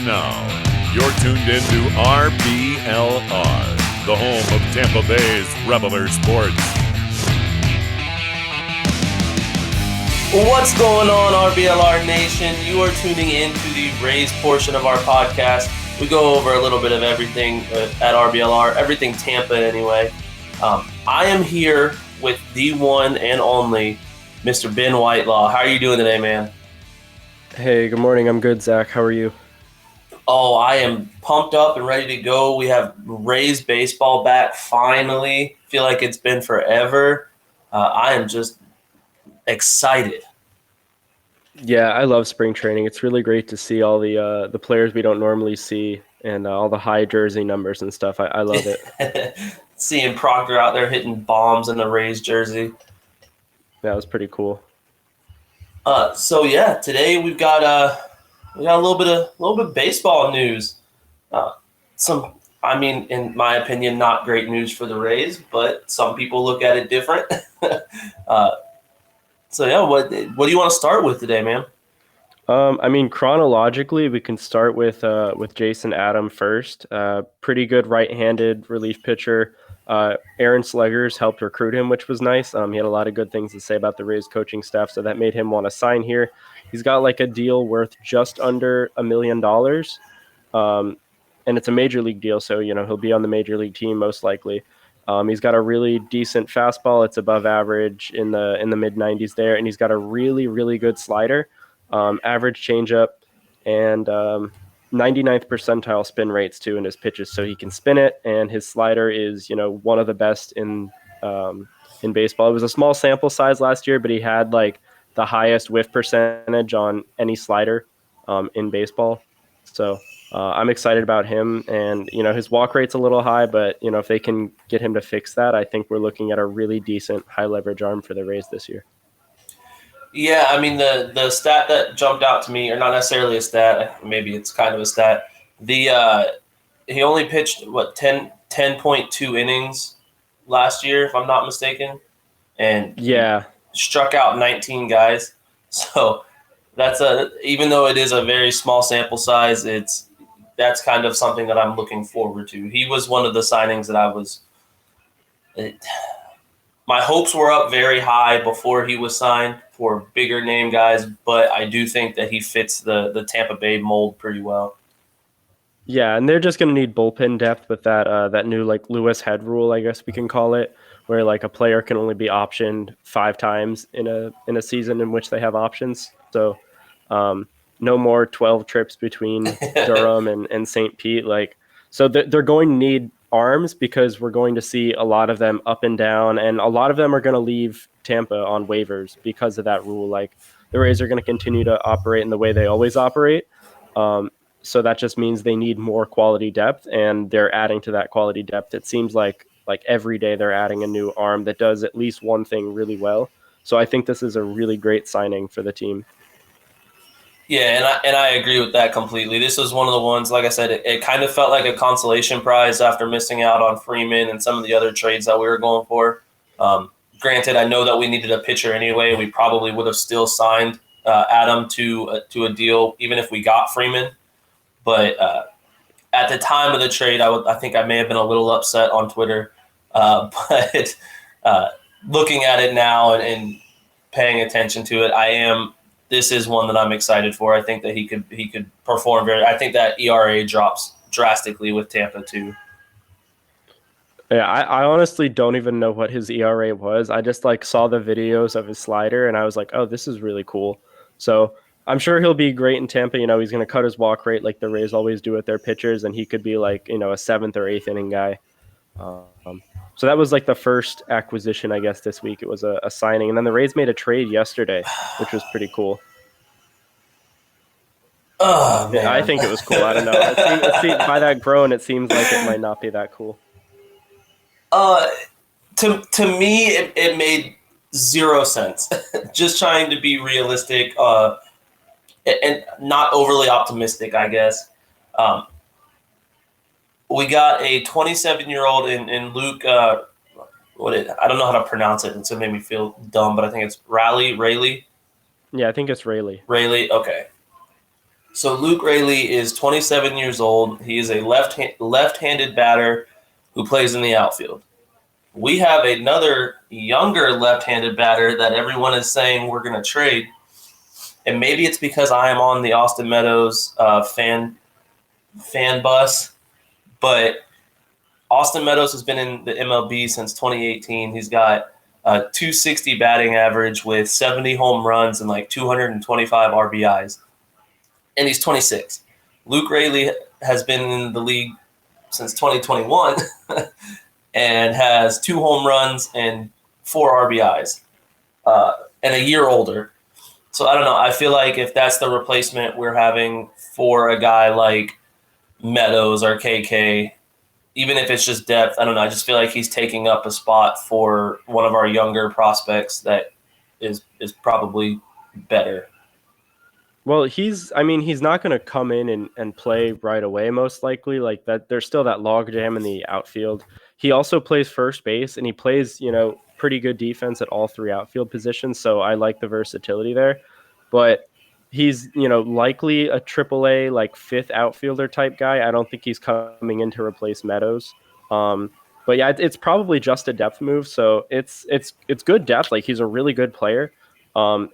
now, you're tuned into RBLR, the home of Tampa Bay's Reveler Sports. What's going on, RBLR Nation? You are tuning in to the Rays portion of our podcast. We go over a little bit of everything at RBLR, everything Tampa anyway. I am here with the one and only Mr. Ben Whitelaw. How are you doing today, man? Hey, good morning. I'm good, Zach. How are you? Oh, I am pumped up and ready to go. We have Rays baseball back finally. Feel like it's been forever. I am just excited. Yeah, I love spring training. It's really great to see all the players we don't normally see and all the high jersey numbers and stuff. I love it. Seeing Proctor out there hitting bombs in the Rays jersey. That was pretty cool. So yeah, today we've got a little bit of baseball news. In my opinion, not great news for the Rays, but some people look at it different. So yeah, what do you want to start with today, man? Chronologically, we can start with Jason Adam first. Pretty good right-handed relief pitcher. Aaron Slegers helped recruit him, which was nice. He had a lot of good things to say about the Rays coaching staff, so that made him want to sign here. He's got like a deal worth just under $1 million, and it's a major league deal, so he'll be on the major league team most likely. He's got a really decent fastball. It's above average in the mid 90s there, and he's got a really, really good slider, average changeup, and 99th percentile spin rates too in his pitches, so he can spin it. And his slider is one of the best in baseball. It was a small sample size last year, but he had like the highest whiff percentage on any slider in baseball. So I'm excited about him, and his walk rate's a little high, but if they can get him to fix that, I think we're looking at a really decent high leverage arm for the Rays this year. Yeah, I mean the stat that jumped out to me, or not necessarily a stat, maybe it's kind of a stat. He only pitched 10.2 innings last year, if I'm not mistaken, and yeah, struck out 19 guys. So that's even though it is a very small sample size, that's kind of something that I'm looking forward to. He was one of the signings that my hopes were up very high before he was signed for bigger name guys, but I do think that he fits the Tampa Bay mold pretty well. Yeah, and they're just going to need bullpen depth with that new like Lewis head rule, I guess we can call it, where like a player can only be optioned 5 times in a season in which they have options. So no more 12 trips between Durham and St. Pete. So they're going to need arms because we're going to see a lot of them up and down, and a lot of them are going to leave Tampa on waivers because of that rule. Like the Rays are going to continue to operate in the way they always operate. So that just means they need more quality depth, and they're adding to that quality depth. It seems like every day they're adding a new arm that does at least one thing really well. So I think this is a really great signing for the team. Yeah, and I agree with that completely. This was one of the ones, like I said, it kind of felt like a consolation prize after missing out on Freeman and some of the other trades that we were going for. Granted, I know that we needed a pitcher anyway. We probably would have still signed Adam to a deal even if we got Freeman. But at the time of the trade, I think I may have been a little upset on Twitter. But looking at it now and paying attention to it, this is one that I'm excited for. I think that he could perform very. I think that ERA drops drastically with Tampa too. Yeah, I honestly don't even know what his ERA was. I just saw the videos of his slider and I was like, oh, this is really cool. So I'm sure he'll be great in Tampa. He's going to cut his walk rate like the Rays always do with their pitchers, and he could be a 7th or 8th inning guy. So that was the first acquisition, I guess, this week. It was a signing. And then the Rays made a trade yesterday, which was pretty cool. Oh, man. I think it was cool. I don't know. It seems, by that grown, it seems like it might not be that cool. To me, it made zero sense. Just trying to be realistic and not overly optimistic, I guess. We got a 27-year-old in Luke. I don't know how to pronounce it, and so it made me feel dumb. But I think it's Raley. Yeah, I think it's Raley. Raley, okay. So Luke Raley is 27 years old. He is a left-handed batter who plays in the outfield. We have another younger left-handed batter that everyone is saying we're going to trade. And maybe it's because I am on the Austin Meadows fan bus, but Austin Meadows has been in the MLB since 2018. He's got a 260 batting average with 70 home runs and like 225 RBIs. And he's 26. Luke Raley has been in the league since 2021 and has 2 home runs and 4 RBIs and a year older. So I don't know. I feel like if that's the replacement we're having for a guy like Meadows or KK, even if it's just depth, I don't know. I just feel like he's taking up a spot for one of our younger prospects that is probably better. Well, he's not going to come in and play right away, most likely. Like that, there's still that log jam in the outfield. He also plays first base, and he plays, pretty good defense at all 3 outfield positions. So I like the versatility there. But he's, likely a AAA, like 5th outfielder type guy. I don't think he's coming in to replace Meadows. But yeah, it's probably just a depth move. So it's good depth. Like he's a really good player.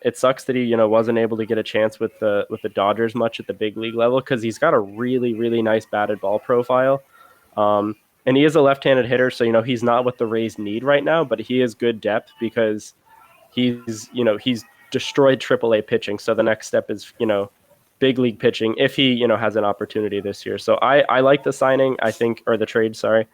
It sucks that he, wasn't able to get a chance with the Dodgers much at the big league level because he's got a really, really nice batted ball profile. And he is a left-handed hitter, so, he's not what the Rays need right now, but he is good depth because he's destroyed AAA pitching. So the next step is, big league pitching if he, has an opportunity this year. So I like the signing, I think, or the trade, sorry.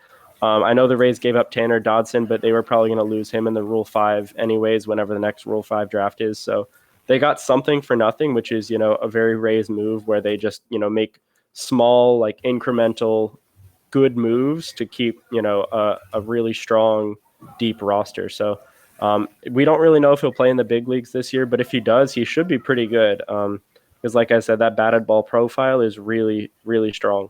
I know the Rays gave up Tanner Dodson, but they were probably going to lose him in the Rule 5 anyways, whenever the next Rule 5 draft is. So they got something for nothing, which is, a very Rays move where they just, make small, like incremental good moves to keep, a really strong, deep roster. So we don't really know if he'll play in the big leagues this year, but if he does, he should be pretty good. Because like I said, that batted ball profile is really, really strong.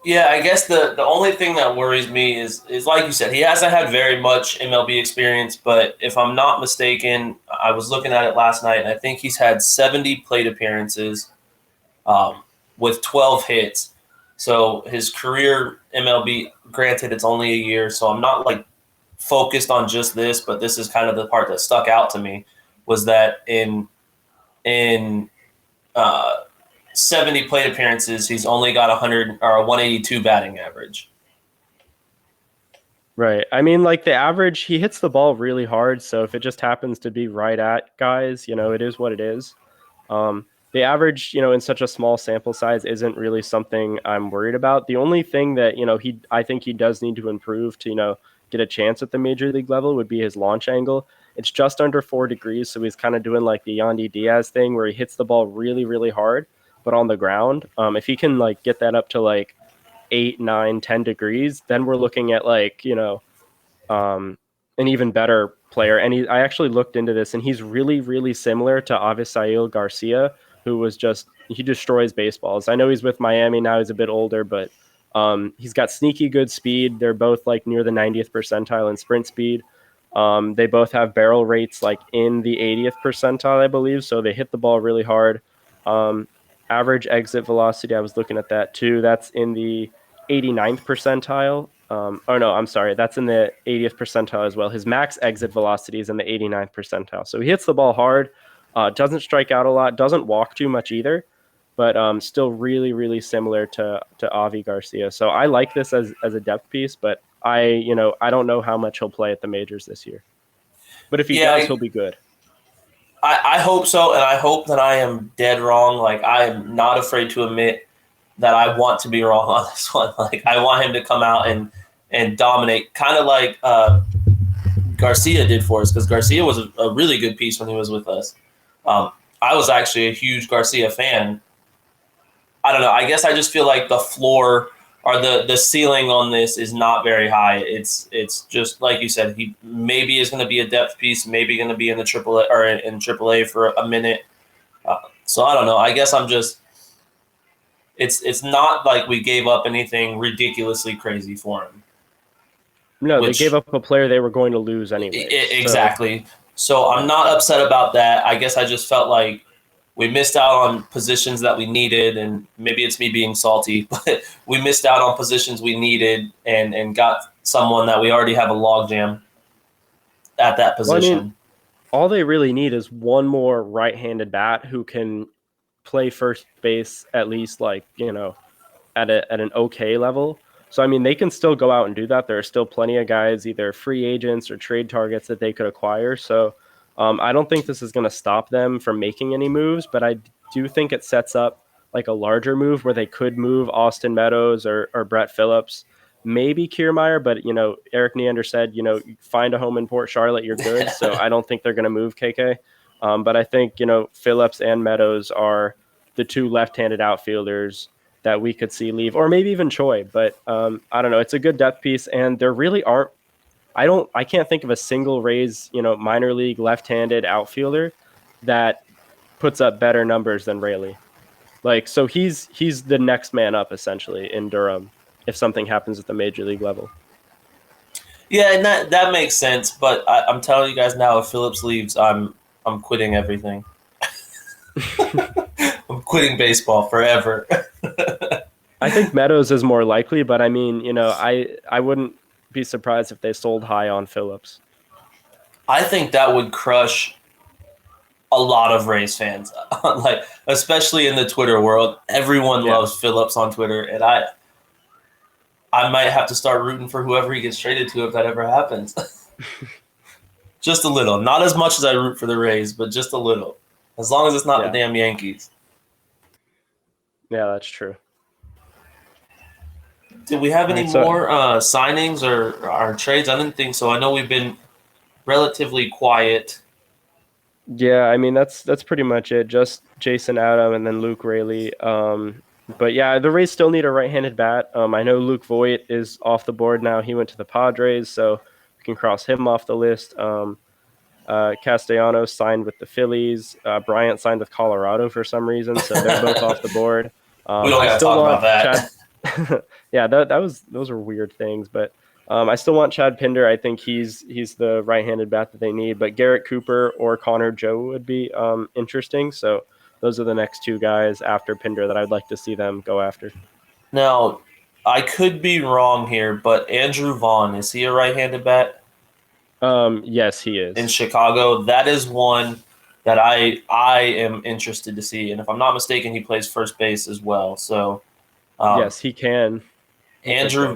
Yeah, I guess the only thing that worries me is like you said, he hasn't had very much MLB experience, but if I'm not mistaken, I was looking at it last night, and I think he's had 70 plate appearances with 12 hits. So his career MLB, granted, it's only a year, so I'm not like focused on just this, but this is kind of the part that stuck out to me was that in 70 plate appearances, he's only got 100 or 182 batting average. Right. I mean, like the average, he hits the ball really hard. So if it just happens to be right at guys, it is what it is. The average, in such a small sample size isn't really something I'm worried about. The only thing that, I think he does need to improve to, get a chance at the major league level would be his launch angle. It's just under 4 degrees. So he's kind of doing like the Yandy Diaz thing where he hits the ball really, really hard, but on the ground. If he can like get that up to like 8, 9, 10 degrees, then we're looking at like, an even better player. And I actually looked into this, and he's really, really similar to Avisail Garcia, who was he destroys baseballs. I know he's with Miami now. He's a bit older, but he's got sneaky good speed. They're both like near the 90th percentile in sprint speed. They both have barrel rates like in the 80th percentile, I believe. So they hit the ball really hard. Average exit velocity, I was looking at that too. That's in the 89th percentile. That's in the 80th percentile as well. His max exit velocity is in the 89th percentile. So he hits the ball hard, doesn't strike out a lot, doesn't walk too much either, but still really, really similar to Avi Garcia. So I like this as a depth piece, but I don't know how much he'll play at the majors this year. But if he does, he'll be good. I hope so, and I hope that I am dead wrong. Like, I am not afraid to admit that I want to be wrong on this one. Like, I want him to come out and dominate, kind of like Garcia did for us, because Garcia was a really good piece when he was with us. I was actually a huge Garcia fan. I don't know. I guess I just feel like the floor or the ceiling on this is not very high. It's just like you said. He maybe is going to be a depth piece, maybe going to be in the AAA or in AAA for a minute. So I don't know. I guess I'm just. It's not like we gave up anything ridiculously crazy for him. No, they gave up a player they were going to lose anyway. Exactly. So I'm not upset about that. I guess I just felt like we missed out on positions that we needed, and maybe it's me being salty, but we missed out on positions we needed and got someone that we already have a logjam at that position. Well, I mean, all they really need is one more right-handed bat who can play first base at least like, at an okay level. So, I mean, they can still go out and do that. There are still plenty of guys, either free agents or trade targets that they could acquire. So I don't think this is going to stop them from making any moves, but I do think it sets up like a larger move where they could move Austin Meadows or Brett Phillips, maybe Kiermaier, but, Eric Neander said, find a home in Port Charlotte, you're good. So I don't think they're going to move KK. But I think, Phillips and Meadows are the two left-handed outfielders that we could see leave, or maybe even Choi. But I don't know. It's a good depth piece, and there really aren't. I can't think of a single Rays, minor league left-handed outfielder that puts up better numbers than Raley. Like, so he's the next man up essentially in Durham if something happens at the major league level. Yeah, and that makes sense. But I'm telling you guys now, if Phillips leaves, I'm quitting everything. I'm quitting baseball forever. I think Meadows is more likely, but I mean, I wouldn't be surprised if they sold high on Phillips. I think that would crush a lot of Rays fans, like especially in the Twitter world. Everyone loves Phillips on Twitter, and I might have to start rooting for whoever he gets traded to if that ever happens. Just a little, not as much as I root for the Rays, but just a little. As long as it's not the damn Yankees. Yeah, that's true. Did we have any more signings or our trades? I didn't think so. I know we've been relatively quiet. Yeah, I mean, that's pretty much it. Just Jason Adam and then Luke Raley. But yeah, the Rays still need a right-handed bat. I know Luke Voigt is off the board now. He went to the Padres, so we can cross him off the list. Castellanos signed with the Phillies. Bryant signed with Colorado for some reason, so they're both off the board. We don't have to talk about that. Yeah, those are weird things, but I still want Chad Pinder. I think he's the right-handed bat that they need, but Garrett Cooper or Connor Joe would be interesting. So those are the next two guys after Pinder that I'd like to see them go after. Now, I could be wrong here, but Andrew Vaughn, is he a right-handed bat? Yes, he is. In Chicago, that is one that I am interested to see, and if I'm not mistaken, he plays first base as well. So yes, he can. Andrew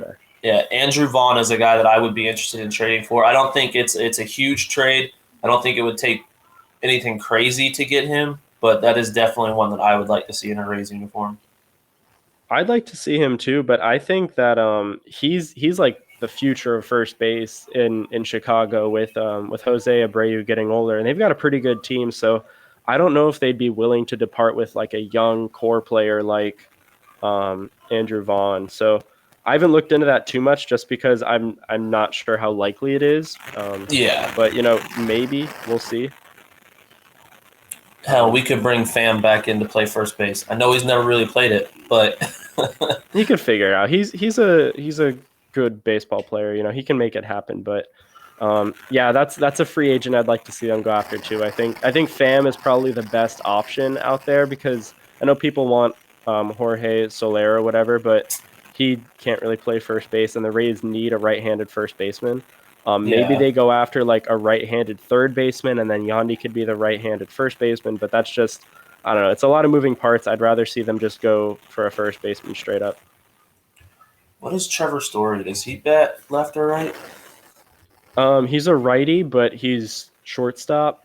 Vaughn is a guy that I would be interested in trading for. I don't think it's a huge trade. I don't think it would take anything crazy to get him, but that is definitely one that I would like to see in a Rays uniform. I'd like to see him too, but I think that he's like the future of first base in Chicago with Jose Abreu getting older, and they've got a pretty good team. So I don't know if they'd be willing to depart with like a young core player like Andrew Vaughn. So I haven't looked into that too much just because I'm not sure how likely it is. But maybe we'll see. Hell, we could bring Pham back in to play first base. I know he's never really played it, but he could figure it out. He's a good baseball player. He can make it happen. But that's a free agent I'd like to see them go after too. I think Pham is probably the best option out there because I know people want Jorge Soler or whatever, but he can't really play first base, and the Rays need a right-handed first baseman. Maybe they go after like a right-handed third baseman, and then Yandy could be the right-handed first baseman, but that's just, I don't know. It's a lot of moving parts. I'd rather see them just go for a first baseman straight up. What is Trevor Story? Does he bat left or right? He's a righty, but he's shortstop.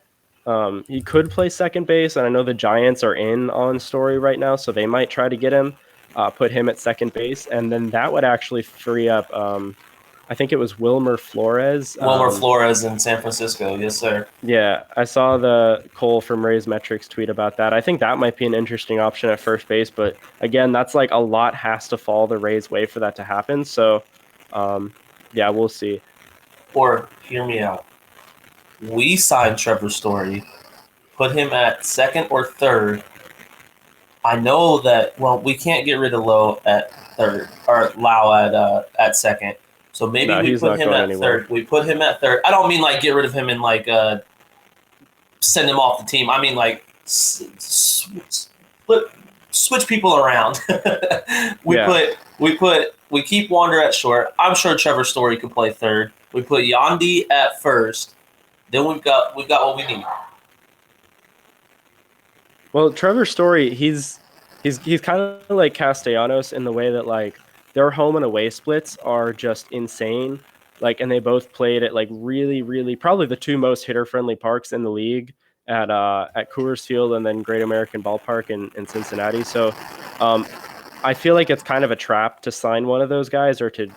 He could play second base, and I know the Giants are in on Story right now, so they might try to get him, put him at second base, and then that would actually free up I think it was Wilmer Flores. Wilmer Flores in San Francisco, yes, sir. Yeah, I saw the Cole from Rays Metrics tweet about that. I think that might be an interesting option at first base, but again, that's like a lot has to fall the Rays' way for that to happen. So, we'll see. Or, hear me out. We signed Trevor Story, put him at second or third. I know that, we can't get rid of Lowe at third, or Lau at second. So maybe we put him at third. We put him at third. I don't mean like get rid of him and like send him off the team. I mean like switch people around. We keep Wander at short. I'm sure Trevor Story could play third. We put Yandy at first. Then we've got what we need. Well, Trevor Story, he's kind of like Castellanos in the way that like their home and away splits are just insane. Like, and they both played at like really, really probably the two most hitter friendly parks in the league at Coors Field and then Great American Ballpark in Cincinnati. So, I feel like it's kind of a trap to sign one of those guys or to,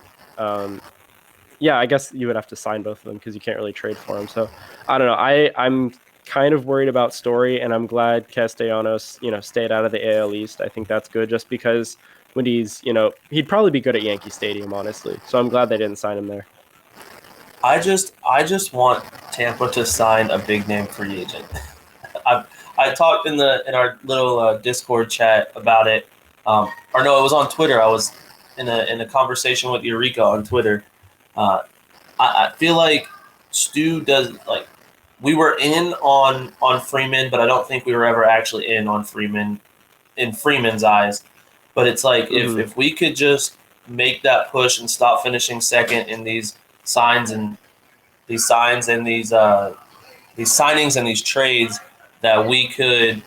yeah, I guess you would have to sign both of them because you can't really trade for them. So, I don't know. I'm kind of worried about Story, and I'm glad Castellanos, stayed out of the AL East. I think that's good just because when he'd probably be good at Yankee Stadium, honestly. So I'm glad they didn't sign him there. I just want Tampa to sign a big name free agent. I talked in our little Discord chat about it. Or no, it was on Twitter. I was in a conversation with Eureka on Twitter. I feel like Stu does like. We were in on Freeman, but I don't think we were ever actually in on Freeman in Freeman's eyes. But it's like if we could just make that push and stop finishing second in these signings and these signings and these trades, that we could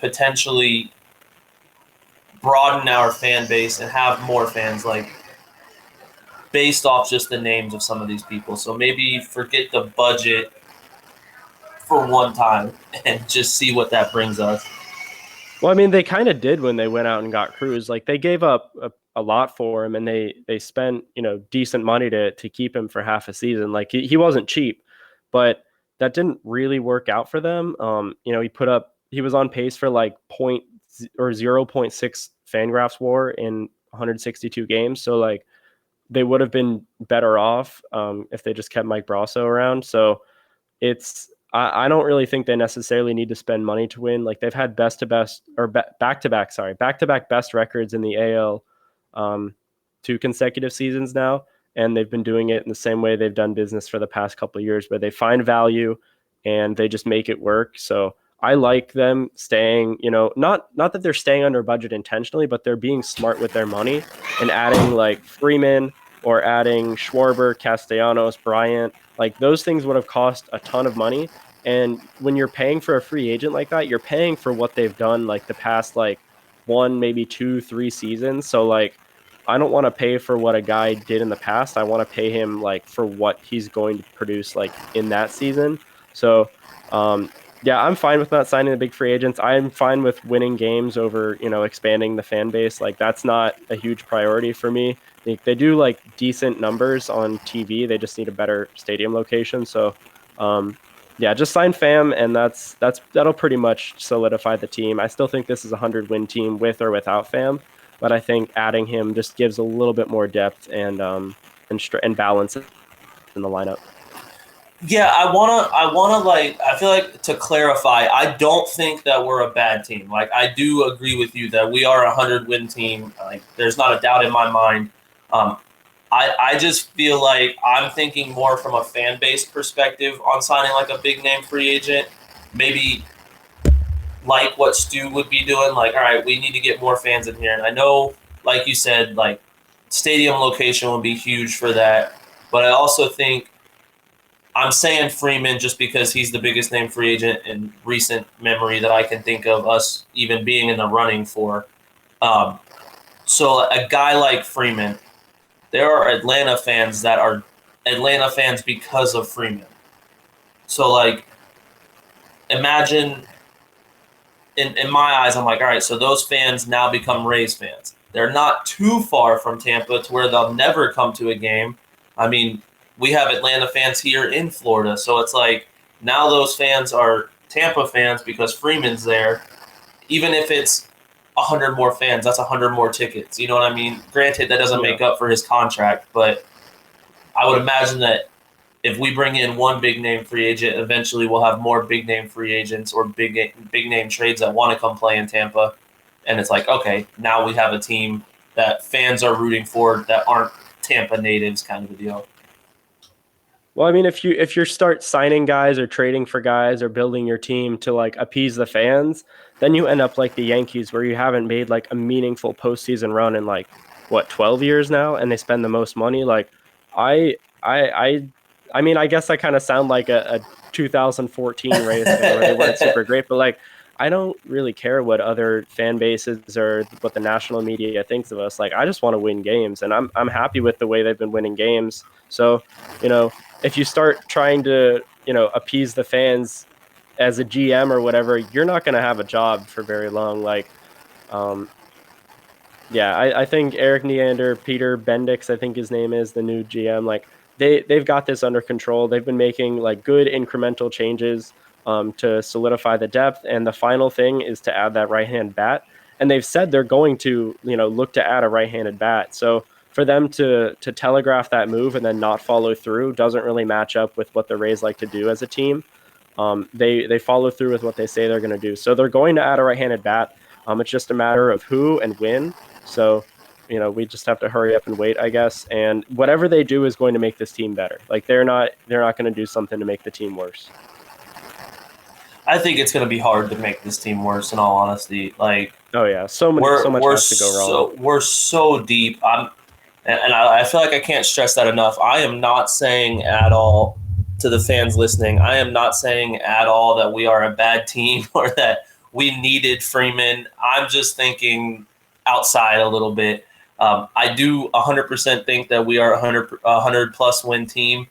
potentially broaden our fan base and have more fans like based off just the names of some of these people. So maybe forget the budget for one time and just see what that brings us. Well, I mean, they kind of did when they went out and got Cruz. Like they gave up a lot for him, and they spent decent money to keep him for half a season. Like he wasn't cheap, but that didn't really work out for them. He was on pace for like 0.6 Fangraphs WAR in 162 games. So like they would have been better off if they just kept Mike Brasso around. So I don't really think they necessarily need to spend money to win. Like they've had back-to-back best records in the AL 2 consecutive seasons now. And they've been doing it in the same way they've done business for the past couple of years, where they find value and they just make it work. So I like them staying, not that they're staying under budget intentionally, but they're being smart with their money and adding like Freeman or adding Schwarber, Castellanos, Bryant. Like those things would have cost a ton of money. And when you're paying for a free agent like that, you're paying for what they've done like the past like 1, maybe 2, 3 seasons. So like I don't want to pay for what a guy did in the past. I want to pay him like for what he's going to produce like in that season. So yeah, I'm fine with not signing the big free agents. I'm fine with winning games over, expanding the fan base. Like that's not a huge priority for me. They do like decent numbers on TV. They just need a better stadium location. So yeah, just sign Pham, and that'll pretty much solidify the team. I still think this is a 100-win team with or without Pham, but I think adding him just gives a little bit more depth and balance in the lineup. Yeah, I feel like to clarify, I don't think that we're a bad team. Like I do agree with you that we are a 100-win team. Like there's not a doubt in my mind. I just feel like I'm thinking more from a fan base perspective on signing like a big name free agent. Maybe like what Stu would be doing, like, all right, we need to get more fans in here. And I know, like you said, like stadium location would be huge for that. But I also think I'm saying Freeman just because he's the biggest name free agent in recent memory that I can think of us even being in the running for. So a guy like Freeman, there are Atlanta fans that are Atlanta fans because of Freeman. So like, imagine in my eyes, I'm like, all right, so those fans now become Rays fans. They're not too far from Tampa to where they'll never come to a game. I mean, we have Atlanta fans here in Florida, so it's like now those fans are Tampa fans because Freeman's there. Even if it's 100 more fans, that's 100 more tickets. You know what I mean? Granted, that doesn't make up for his contract, but I would imagine that if we bring in one big name free agent, eventually we'll have more big name free agents or big name trades that want to come play in Tampa. And it's like, okay, now we have a team that fans are rooting for that aren't Tampa natives, kind of a deal. Well, I mean, if you start signing guys or trading for guys or building your team to like appease the fans, then you end up like the Yankees, where you haven't made like a meaningful postseason run in like what 12 years now, and they spend the most money. Like, I I I I mean, I guess I kind of sound like a 2014 Rays fan where they weren't super great, but like I don't really care what other fan bases or what the national media thinks of us. Like, I just want to win games, and I'm happy with the way they've been winning games. So, you know, if you start trying to, appease the fans as a GM or whatever, you're not going to have a job for very long. Like, um, yeah, I think Eric Neander, Peter Bendix, I think his name is the new GM. Like, they've got this under control. They've been making like good incremental changes to solidify the depth, and the final thing is to add that right-hand bat. And they've said they're going to, look to add a right-handed bat. So for them to telegraph that move and then not follow through doesn't really match up with what the Rays like to do as a team. They follow through with what they say they're going to do. So they're going to add a right-handed bat. It's just a matter of who and when. So, we just have to hurry up and wait, I guess. And whatever they do is going to make this team better. Like, they're not going to do something to make the team worse. I think it's going to be hard to make this team worse, in all honesty. Like, oh yeah, so much has to go wrong. We're so deep. I feel like I can't stress that enough. I am not saying at all to the fans listening, I am not saying at all that we are a bad team or that we needed Freeman. I'm just thinking outside a little bit. I do 100% think that we are a 100 plus win team.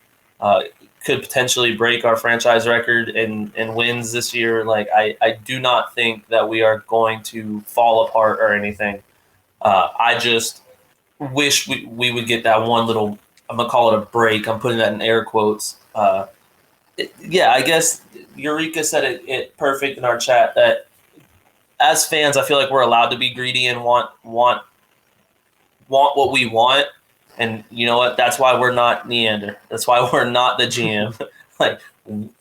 Could potentially break our franchise record in wins this year. Like, I do not think that we are going to fall apart or anything. I just wish we would get that one little, I'm going to call it a break. I'm putting that in air quotes. I guess Eureka said it perfect in our chat that as fans, I feel like we're allowed to be greedy and want what we want. And you know what? That's why we're not Neander. That's why we're not the GM. Like,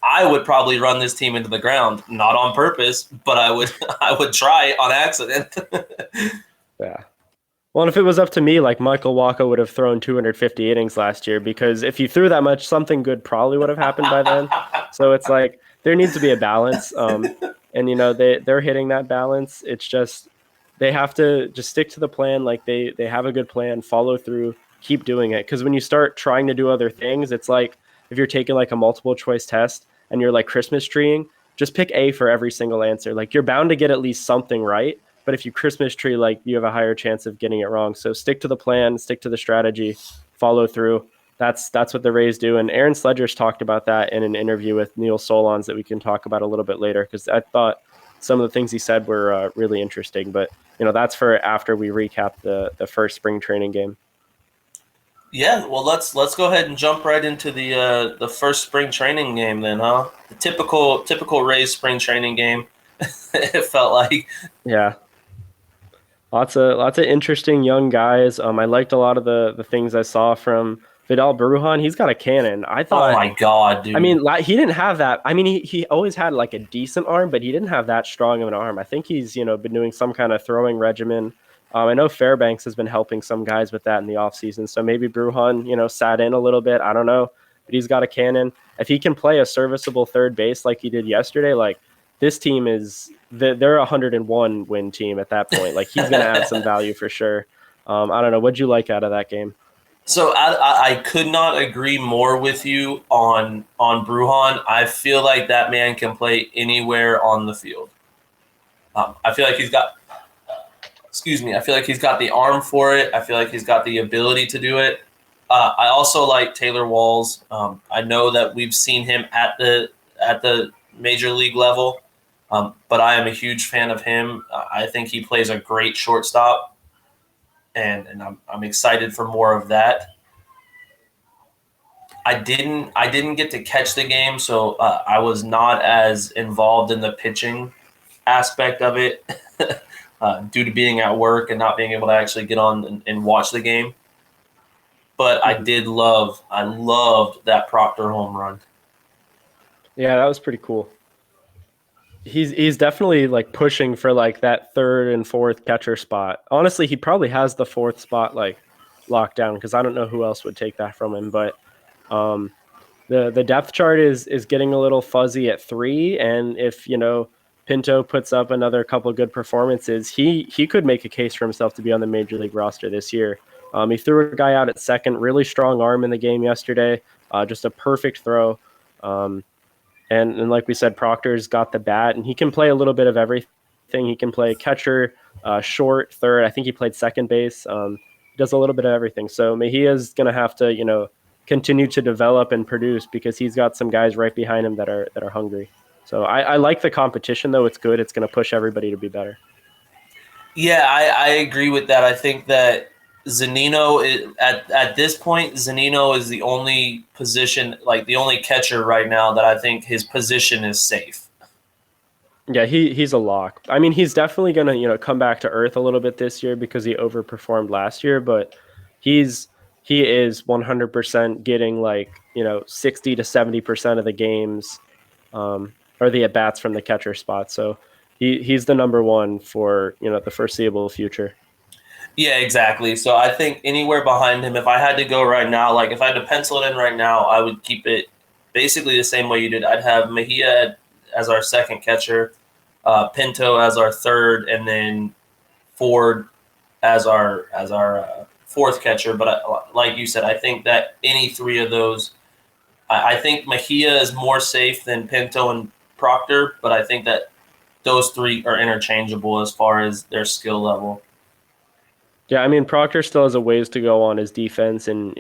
I would probably run this team into the ground, not on purpose, but I would try on accident. Yeah. Well, and if it was up to me, like, Michael Wacha would have thrown 250 innings last year, because if you threw that much, something good probably would have happened by then. So it's like there needs to be a balance. And they're hitting that balance. It's just they have to just stick to the plan. Like, they have a good plan, follow through, keep doing it. Because when you start trying to do other things, it's like if you're taking like a multiple choice test and you're like Christmas treeing, just pick A for every single answer. Like, you're bound to get at least something right. But if you Christmas tree, like, you have a higher chance of getting it wrong. So stick to the plan, stick to the strategy, follow through. That's what the Rays do. And Aaron Sledger's talked about that in an interview with Neil Solondz that we can talk about a little bit later, because I thought some of the things he said were really interesting. But, that's for after we recap the first spring training game. Yeah, well, let's go ahead and jump right into the first spring training game then, huh? The typical Rays spring training game. It felt like. Yeah. Lots of interesting young guys. I liked a lot of the things I saw from Vidal Beruhan. He's got a cannon. I thought. Oh my God, dude! I mean, he didn't have that. I mean, he always had like a decent arm, but he didn't have that strong of an arm. I think he's been doing some kind of throwing regimen. I know Fairbanks has been helping some guys with that in the offseason. So maybe Beruhan, sat in a little bit. I don't know, but he's got a cannon. If he can play a serviceable third base like he did yesterday, like, this team they're a 101 win team at that point. Like, he's going to add some value for sure. I don't know. What'd you like out of that game? So I could not agree more with you on Beruhan. I feel like that man can play anywhere on the field. I feel like he's got the arm for it. I feel like he's got the ability to do it. I also like Taylor Walls. I know that we've seen him at the major league level. But I am a huge fan of him. I think he plays a great shortstop, and I'm excited for more of that. I didn't get to catch the game, so I was not as involved in the pitching aspect of it due to being at work and not being able to actually get on and watch the game. But I loved that Proctor home run. Yeah, that was pretty cool. He's definitely like pushing for like that third and fourth catcher spot. Honestly, he probably has the fourth spot like locked down, because I don't know who else would take that from him. But the depth chart is getting a little fuzzy at 3, and if Pinto puts up another couple good performances, he could make a case for himself to be on the major league roster this year. He threw a guy out at second, really strong arm in the game yesterday, just a perfect throw. And like we said, Proctor's got the bat, and he can play a little bit of everything. He can play catcher, short, third. I think he played second base. He does a little bit of everything. So Mejia's going to have to, continue to develop and produce because he's got some guys right behind him that are hungry. So I like the competition, though. It's good. It's going to push everybody to be better. Yeah, I agree with that. I think that Zunino at this point, Zunino is the only position, like the only catcher right now that I think his position is safe. Yeah, he's a lock. I mean, he's definitely going to, come back to earth a little bit this year because he overperformed last year, but he is 100% getting 60 to 70% of the games or the at bats from the catcher spot. So he's the number one for, the foreseeable future. Yeah, exactly. So I think anywhere behind him, if I had to go right now, if I had to pencil it in right now, I would keep it basically the same way you did. I'd have Mejia as our second catcher, Pinto as our third, and then Ford as our fourth catcher. But like you said, I think that any three of those, I think Mejia is more safe than Pinto and Proctor, but I think that those three are interchangeable as far as their skill level. Yeah, I mean, Proctor still has a ways to go on his defense and,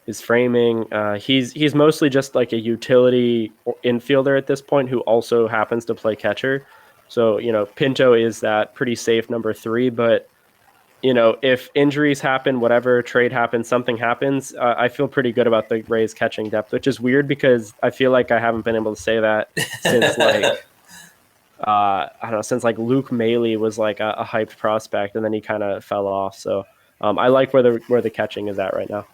his framing. He's mostly just like a utility infielder at this point who also happens to play catcher. So, Pinto is that pretty safe number 3. But, if injuries happen, whatever, trade happens, something happens, I feel pretty good about the Rays catching depth, which is weird because I feel like I haven't been able to say that since I don't know, since Luke Maley was a hyped prospect, and then he kind of fell off. So I like where the catching is at right now.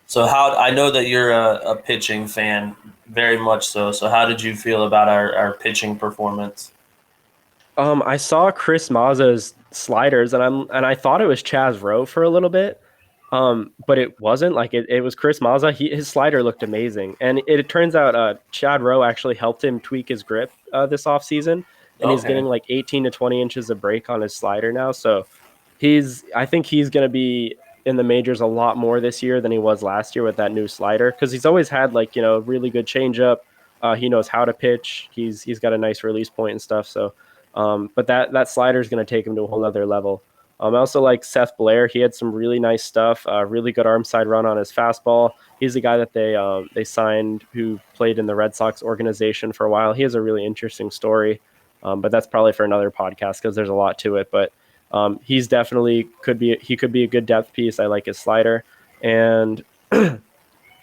So I know that you're a pitching fan, very much so. So how did you feel about our pitching performance? I saw Chris Mazza's sliders, and I thought it was Chaz Rowe for a little bit. But it wasn't. It was Chris Mazza. His slider looked amazing, and it turns out Chad Rowe actually helped him tweak his grip this offseason, and he's getting 18 to 20 inches of break on his slider now. So I think he's going to be in the majors a lot more this year than he was last year with that new slider, because he's always had really good changeup. He knows how to pitch. He's got a nice release point and stuff. So, but that slider is going to take him to a whole other level. I also like Seth Blair. He had some really nice stuff, really good arm side run on his fastball. He's the guy that they signed who played in the Red Sox organization for a while. He has a really interesting story, but that's probably for another podcast because there's a lot to it. But he's definitely could be a good depth piece. I like his slider. And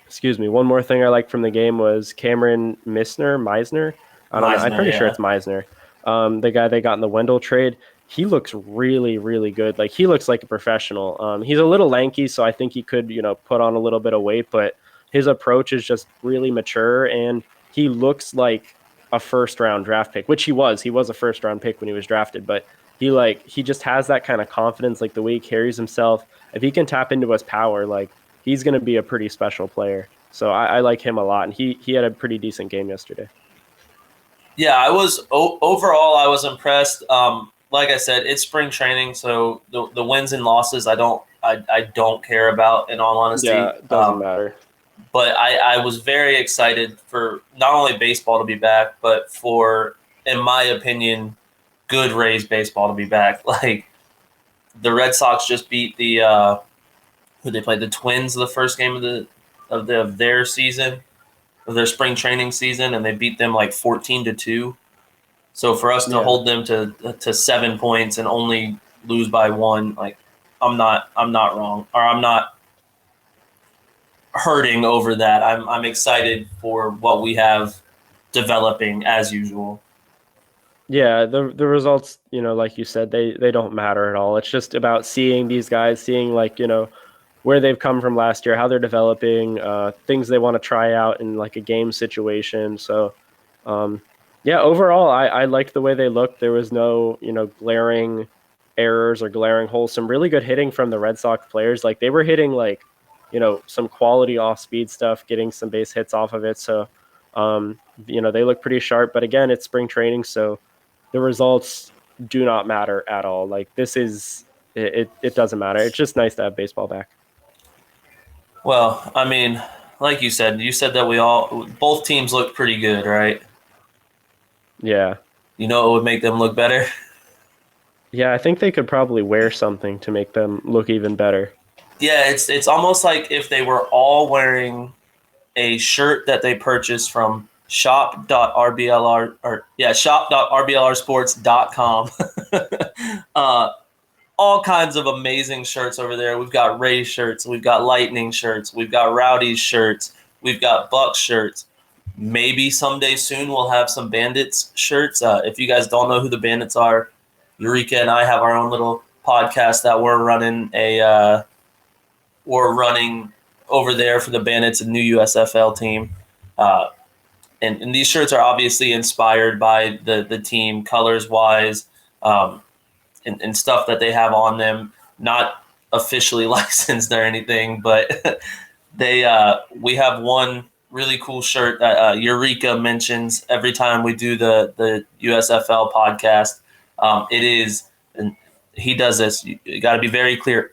excuse me, one more thing I liked from the game was Cameron Meisner. I don't know. I'm pretty sure it's Meisner. The guy they got in the Wendell trade. He looks really, really good. He looks like a professional. He's a little lanky, so I think he could, put on a little bit of weight, but his approach is just really mature, and he looks like a first-round draft pick, which he was. He was a first-round pick when he was drafted, but he just has that kind of confidence, the way he carries himself. If he can tap into his power, he's going to be a pretty special player. So I like him a lot, and he had a pretty decent game yesterday. Yeah, overall I was impressed. Like I said, it's spring training, so the wins and losses I don't care about, in all honesty. Yeah, it doesn't matter. But I was very excited for not only baseball to be back, but for, in my opinion, good Rays baseball to be back. The Red Sox just beat who they played, the Twins, the first game of their season, of their spring training season, and they beat them 14-2. So for us to hold them to 7 points and only lose by 1, I'm not wrong, or I'm not hurting over that. I'm excited for what we have developing as usual. Yeah, the results, like you said, they don't matter at all. It's just about seeing these guys, seeing where they've come from last year, how they're developing, things they want to try out in a game situation. So, yeah, overall, I liked the way they looked. There was no, glaring errors or glaring holes. Some really good hitting from the Red Sox players. They were hitting some quality off-speed stuff, getting some base hits off of it. So, they look pretty sharp. But again, it's spring training, so the results do not matter at all. Like it doesn't matter. It's just nice to have baseball back. Well, I mean, like you said that both teams looked pretty good, right? Yeah. You know what would make them look better? Yeah, I think they could probably wear something to make them look even better. Yeah, it's almost like if they were all wearing a shirt that they purchased from shop.rblrsports.com. All kinds of amazing shirts over there. We've got Ray shirts, we've got Lightning shirts, we've got Rowdy's shirts, we've got Buck shirts. Maybe someday soon we'll have some Bandits shirts. If you guys don't know who the Bandits are, Eureka and I have our own little podcast that we're running over there for the Bandits, a new USFL team. And these shirts are obviously inspired by the team colors wise, and stuff that they have on them, not officially licensed or anything, but we have one really cool shirt that Eureka mentions every time we do the USFL podcast. It is, and he does this, you got to be very clear.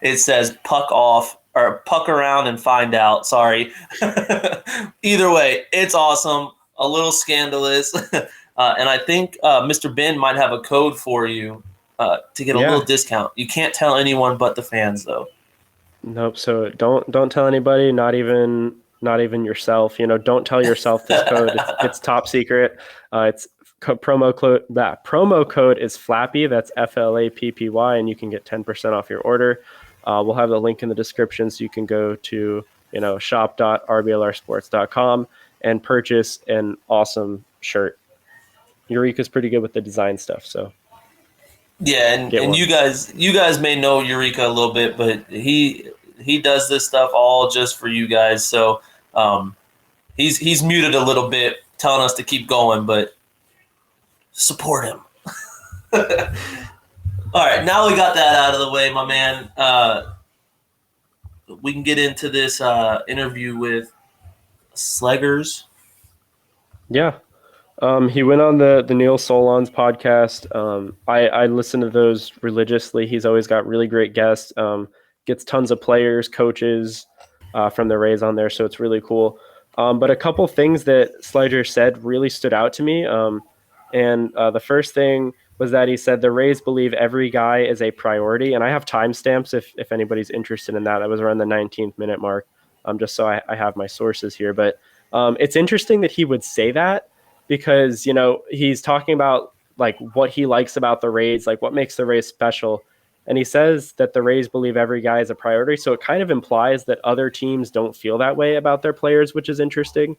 It says puck off or puck around and find out. Sorry. Either way, it's awesome. A little scandalous. And I think Mr. Ben might have a code for you to get a little discount. You can't tell anyone but the fans, though. Nope. So don't tell anybody, not even yourself. Don't tell yourself this code. It's top secret. It's promo code. That promo code is Flappy. That's FLAPPY, and you can get 10% off your order. We'll have the link in the description, so you can go to shop.rblrsports.com and purchase an awesome shirt. Eureka's pretty good with the design stuff, so yeah. And you guys may know Eureka a little bit, but he does this stuff all just for you guys. So he's muted a little bit, telling us to keep going, but support him. All right, now we got that out of the way, my man. We can get into this interview with Sleggers. Yeah. He went on the Neil Solondz podcast. I listen to those religiously. He's always got really great guests. Gets tons of players, coaches from the Rays on there, so it's really cool. But a couple things that Sledger said really stood out to me. And the first thing was that he said the Rays believe every guy is a priority. And I have timestamps if anybody's interested in that. That was around the 19th minute mark, just so I have my sources here. But it's interesting that he would say that because, he's talking about like what he likes about the Rays, like what makes the Rays special. And he says that the Rays believe every guy is a priority. So it kind of implies that other teams don't feel that way about their players, which is interesting.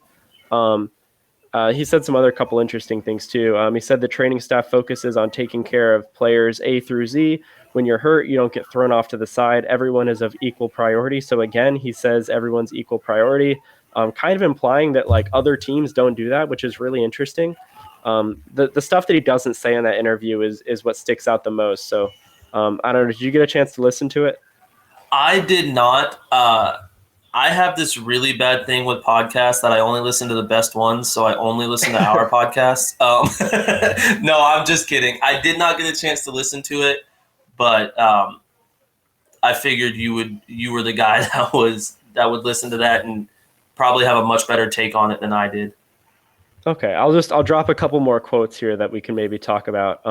He said some other couple interesting things too. He said the training staff focuses on taking care of players A through Z. When you're hurt, you don't get thrown off to the side. Everyone is of equal priority. So again, he says everyone's equal priority, kind of implying that like other teams don't do that, which is really interesting. The stuff that he doesn't say in that interview is what sticks out the most. So I don't know. Did you get a chance to listen to it? I did not. I have this really bad thing with podcasts that I only listen to the best ones, so I only listen to our podcast. No, I'm just kidding. I did not get a chance to listen to it, but I figured you were the guy that would listen to that and probably have a much better take on it than I did. Okay, I'll drop a couple more quotes here that we can maybe talk about.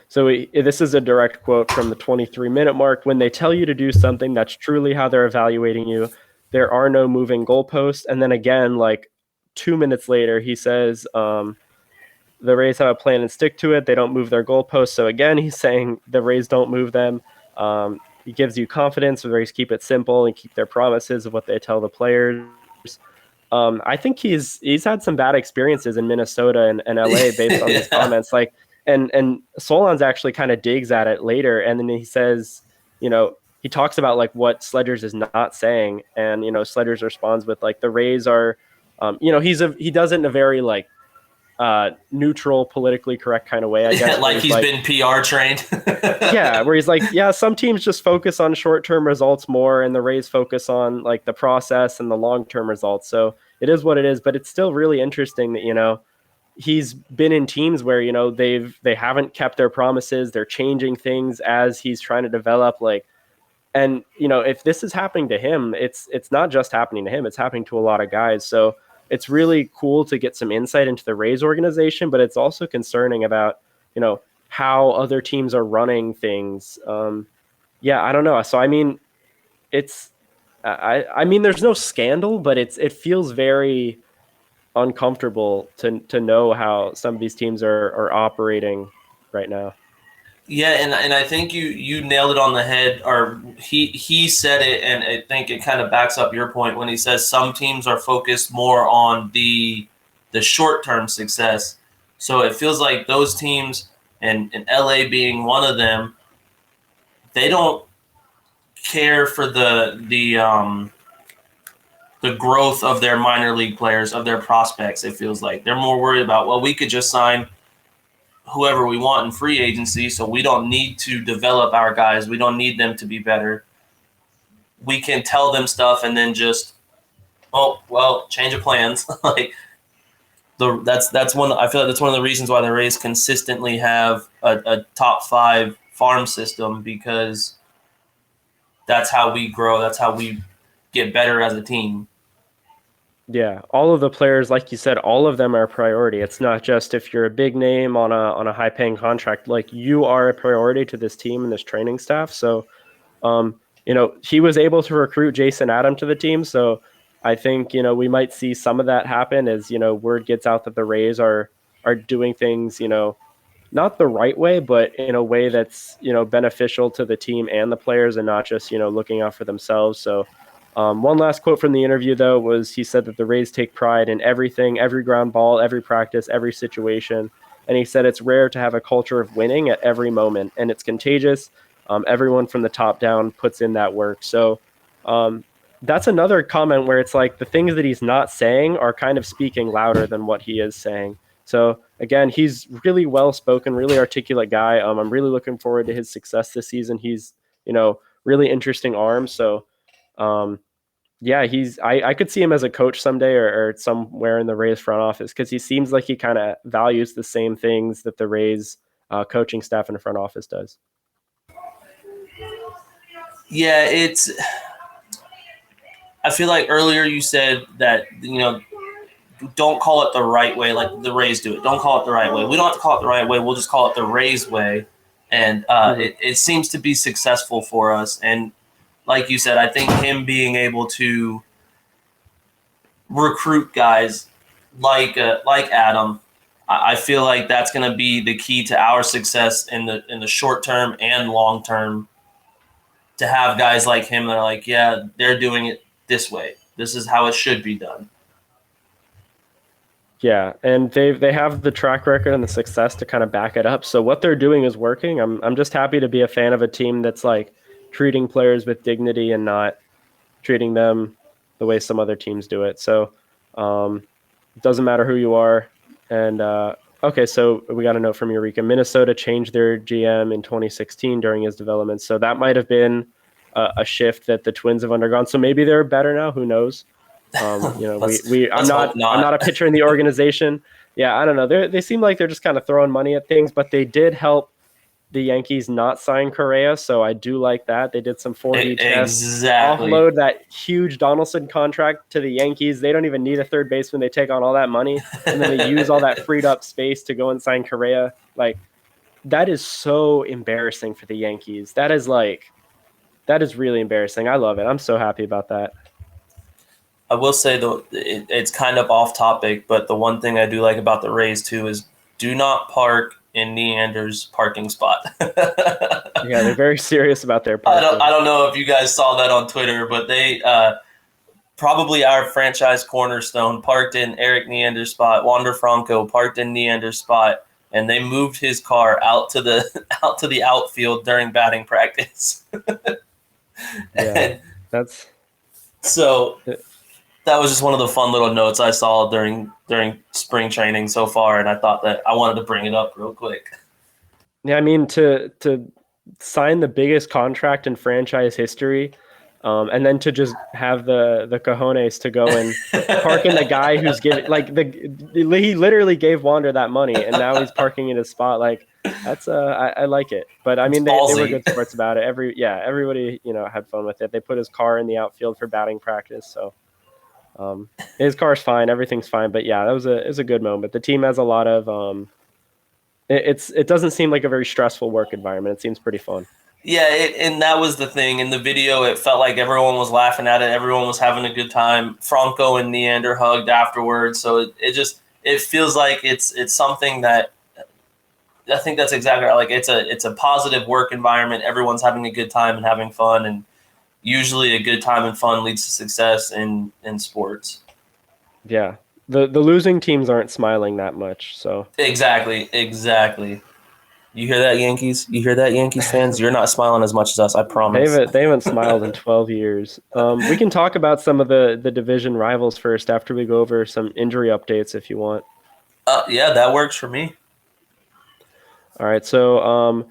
This is a direct quote from the 23-minute mark. When they tell you to do something, that's truly how they're evaluating you. There are no moving goalposts. And then again, like 2 minutes later, he says the Rays have a plan and stick to it. They don't move their goalposts. So again, he's saying the Rays don't move them. He gives you confidence. The Rays keep it simple and keep their promises of what they tell the players. I think he's had some bad experiences in Minnesota and LA based on his comments. Like, and Solondz actually kind of digs at it later. And then he says, he talks about like what Sledgers is not saying. And, Sledgers responds with like, the Rays are, he does it in a very like, neutral, politically correct kind of way, I guess. Like he's been PR trained. Yeah, where he's like, yeah, some teams just focus on short-term results more, and the Rays focus on like the process and the long-term results. So it is what it is, but it's still really interesting that, he's been in teams where, they haven't kept their promises. They're changing things as he's trying to develop, and if this is happening to him, it's not just happening to him, it's happening to a lot of guys. So it's really cool to get some insight into the Rays organization, but it's also concerning about, how other teams are running things. Yeah, I don't know. So, I mean, there's no scandal, but it feels very uncomfortable to know how some of these teams are operating right now. Yeah, and I think you nailed it on the head, or he said it, and I think it kind of backs up your point when he says some teams are focused more on the short-term success. So it feels like those teams, and LA being one of them, they don't care for the growth of their minor league players, of their prospects. It feels like they're more worried about, well, we could just sign whoever we want in free agency, so we don't need to develop our guys. We don't need them to be better. We can tell them stuff and then just, change of plans. That's one. I feel like that's one of the reasons why the Rays consistently have a top 5 farm system, because that's how we grow. That's how we get better as a team. Yeah, all of the players, like you said, all of them are a priority. It's not just if you're a big name on a high paying contract, like you are a priority to this team and this training staff. So, he was able to recruit Jason Adam to the team. So I think, we might see some of that happen as, word gets out that the Rays are doing things, not the right way, but in a way that's, beneficial to the team and the players, and not just, looking out for themselves. So, one last quote from the interview, though, was he said that the Rays take pride in everything, every ground ball, every practice, every situation. And he said it's rare to have a culture of winning at every moment, and it's contagious. Everyone from the top down puts in that work. So that's another comment where it's like the things that he's not saying are kind of speaking louder than what he is saying. So, again, he's really well-spoken, really articulate guy. I'm really looking forward to his success this season. He's, really interesting arm. So, yeah, I could see him as a coach someday, or somewhere in the Rays front office, because he seems like he kind of values the same things that the Rays coaching staff and front office does. Yeah, I feel like earlier you said that, don't call it the right way like the Rays do it. Don't call it the right way. We don't have to call it the right way. We'll just call it the Rays way. And it seems to be successful for us. And like you said, I think him being able to recruit guys like Adam, I feel like that's going to be the key to our success in the short term and long term. To have guys like him that are like, yeah, they're doing it this way. This is how it should be done. Yeah, and they have the track record and the success to kind of back it up. So what they're doing is working. I'm just happy to be a fan of a team that's like treating players with dignity and not treating them the way some other teams do it. So it doesn't matter who you are. And okay, so we got a note from Eureka. Minnesota changed their GM in 2016 during his development. So that might have been a shift that the Twins have undergone. So maybe they're better now. Who knows? I'm not a pitcher in the organization. Yeah, I don't know. They seem like they're just kind of throwing money at things, but they did help the Yankees not sign Correa, so I do like that. They did some 4D tests, offload that huge Donaldson contract to the Yankees. They don't even need a third baseman. They take on all that money, and then they use all that freed up space to go and sign Correa. Like, that is so embarrassing for the Yankees. That is really embarrassing. I love it. I'm so happy about that. I will say, though, it's kind of off topic, but the one thing I do like about the Rays, too, is do not park in Neander's parking spot. Yeah, they're very serious about their parking. I don't know if you guys saw that on Twitter, but they probably our franchise cornerstone parked in Eric Neander's spot. Wander Franco parked in Neander's spot, and they moved his car out to the outfield during batting practice. Yeah, that's so. that was just one of the fun little notes I saw during spring training so far, and I thought that I wanted to bring it up real quick. Yeah, I mean to sign the biggest contract in franchise history, and then to just have the cojones to go and parking the guy who's giving he literally gave Wander that money, and now he's parking in his spot. Like that's I like it. But I mean they were good sports about it. Everybody had fun with it. They put his car in the outfield for batting practice, so his car's fine, everything's fine. But yeah, it was a good moment. The team has a lot of it doesn't seem like a very stressful work environment. It seems pretty fun. Yeah, and that was the thing. In the video, it felt like everyone was laughing at it. Everyone was having a good time. Franco and Neander hugged afterwards. So it feels like it's something that I think that's exactly right. Like it's a positive work environment. Everyone's having a good time and having fun. And usually a good time and fun leads to success in sports. Yeah. The losing teams aren't smiling that much, so Exactly. You hear that, Yankees? You hear that, Yankees fans? You're not smiling as much as us, I promise. They haven't smiled in 12 years. We can talk about some of the division rivals first after we go over some injury updates if you want. Yeah, that works for me. All right, so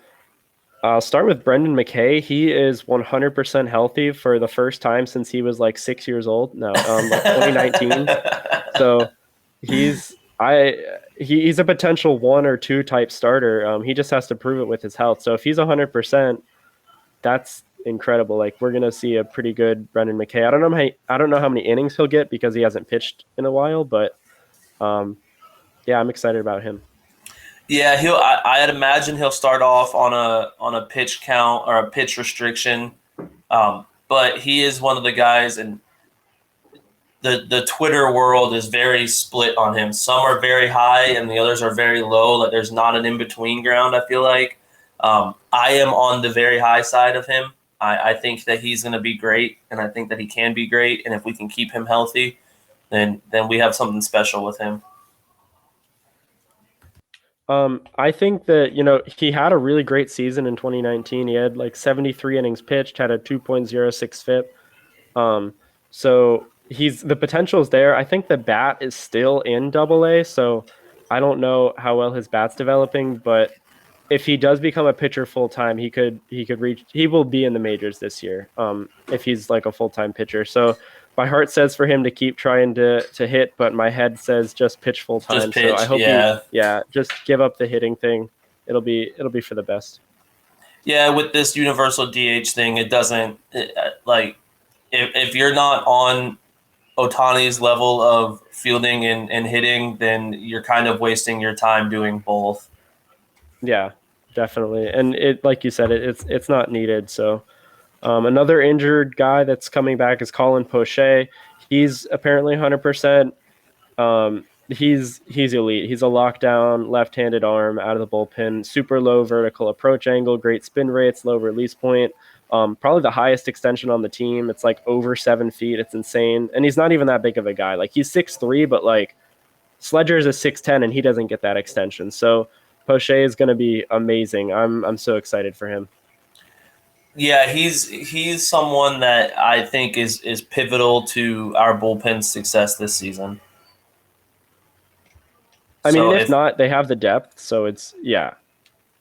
I'll start with Brendan McKay. He is 100% healthy for the first time since he was like 6 years old. No, like 2019. So he's a potential 1 or 2 type starter. He just has to prove it with his health. So if he's 100%, that's incredible. Like we're gonna see a pretty good Brendan McKay. I don't know how many innings he'll get because he hasn't pitched in a while, but yeah, I'm excited about him. Yeah, I'd imagine he'll start off on a pitch count or a pitch restriction, but he is one of the guys, and the Twitter world is very split on him. Some are very high, and the others are very low. Like there's not an in between ground. I feel like I am on the very high side of him. I think that he's going to be great, and I think that he can be great. And if we can keep him healthy, then we have something special with him. I think that, he had a really great season in 2019. He had like 73 innings pitched, had a 2.06 FIP. So the potential is there. I think the bat is still in AA, so I don't know how well his bat's developing, but if he does become a pitcher full time, he will be in the majors this year. If he's like a full-time pitcher. So my heart says for him to keep trying to hit, but my head says just pitch full time. Just pitch, so I hope just give up the hitting thing. It'll be for the best. Yeah, with this universal DH thing, it doesn't like if you're not on Ohtani's level of fielding and hitting, then you're kind of wasting your time doing both. Yeah, definitely. And it, like you said, it's not needed. So another injured guy that's coming back is Colin Poche. He's apparently 100%. He's elite. He's a lockdown left-handed arm out of the bullpen, super low vertical approach angle, great spin rates, low release point. Probably the highest extension on the team. It's like over 7 feet. It's insane. And he's not even that big of a guy. Like he's 6'3", but like Sledger is a 6'10", and he doesn't get that extension. So Poche is going to be amazing. I'm so excited for him. Yeah, he's someone that I think is pivotal to our bullpen's success this season. I mean, if not, they have the depth, so it's yeah.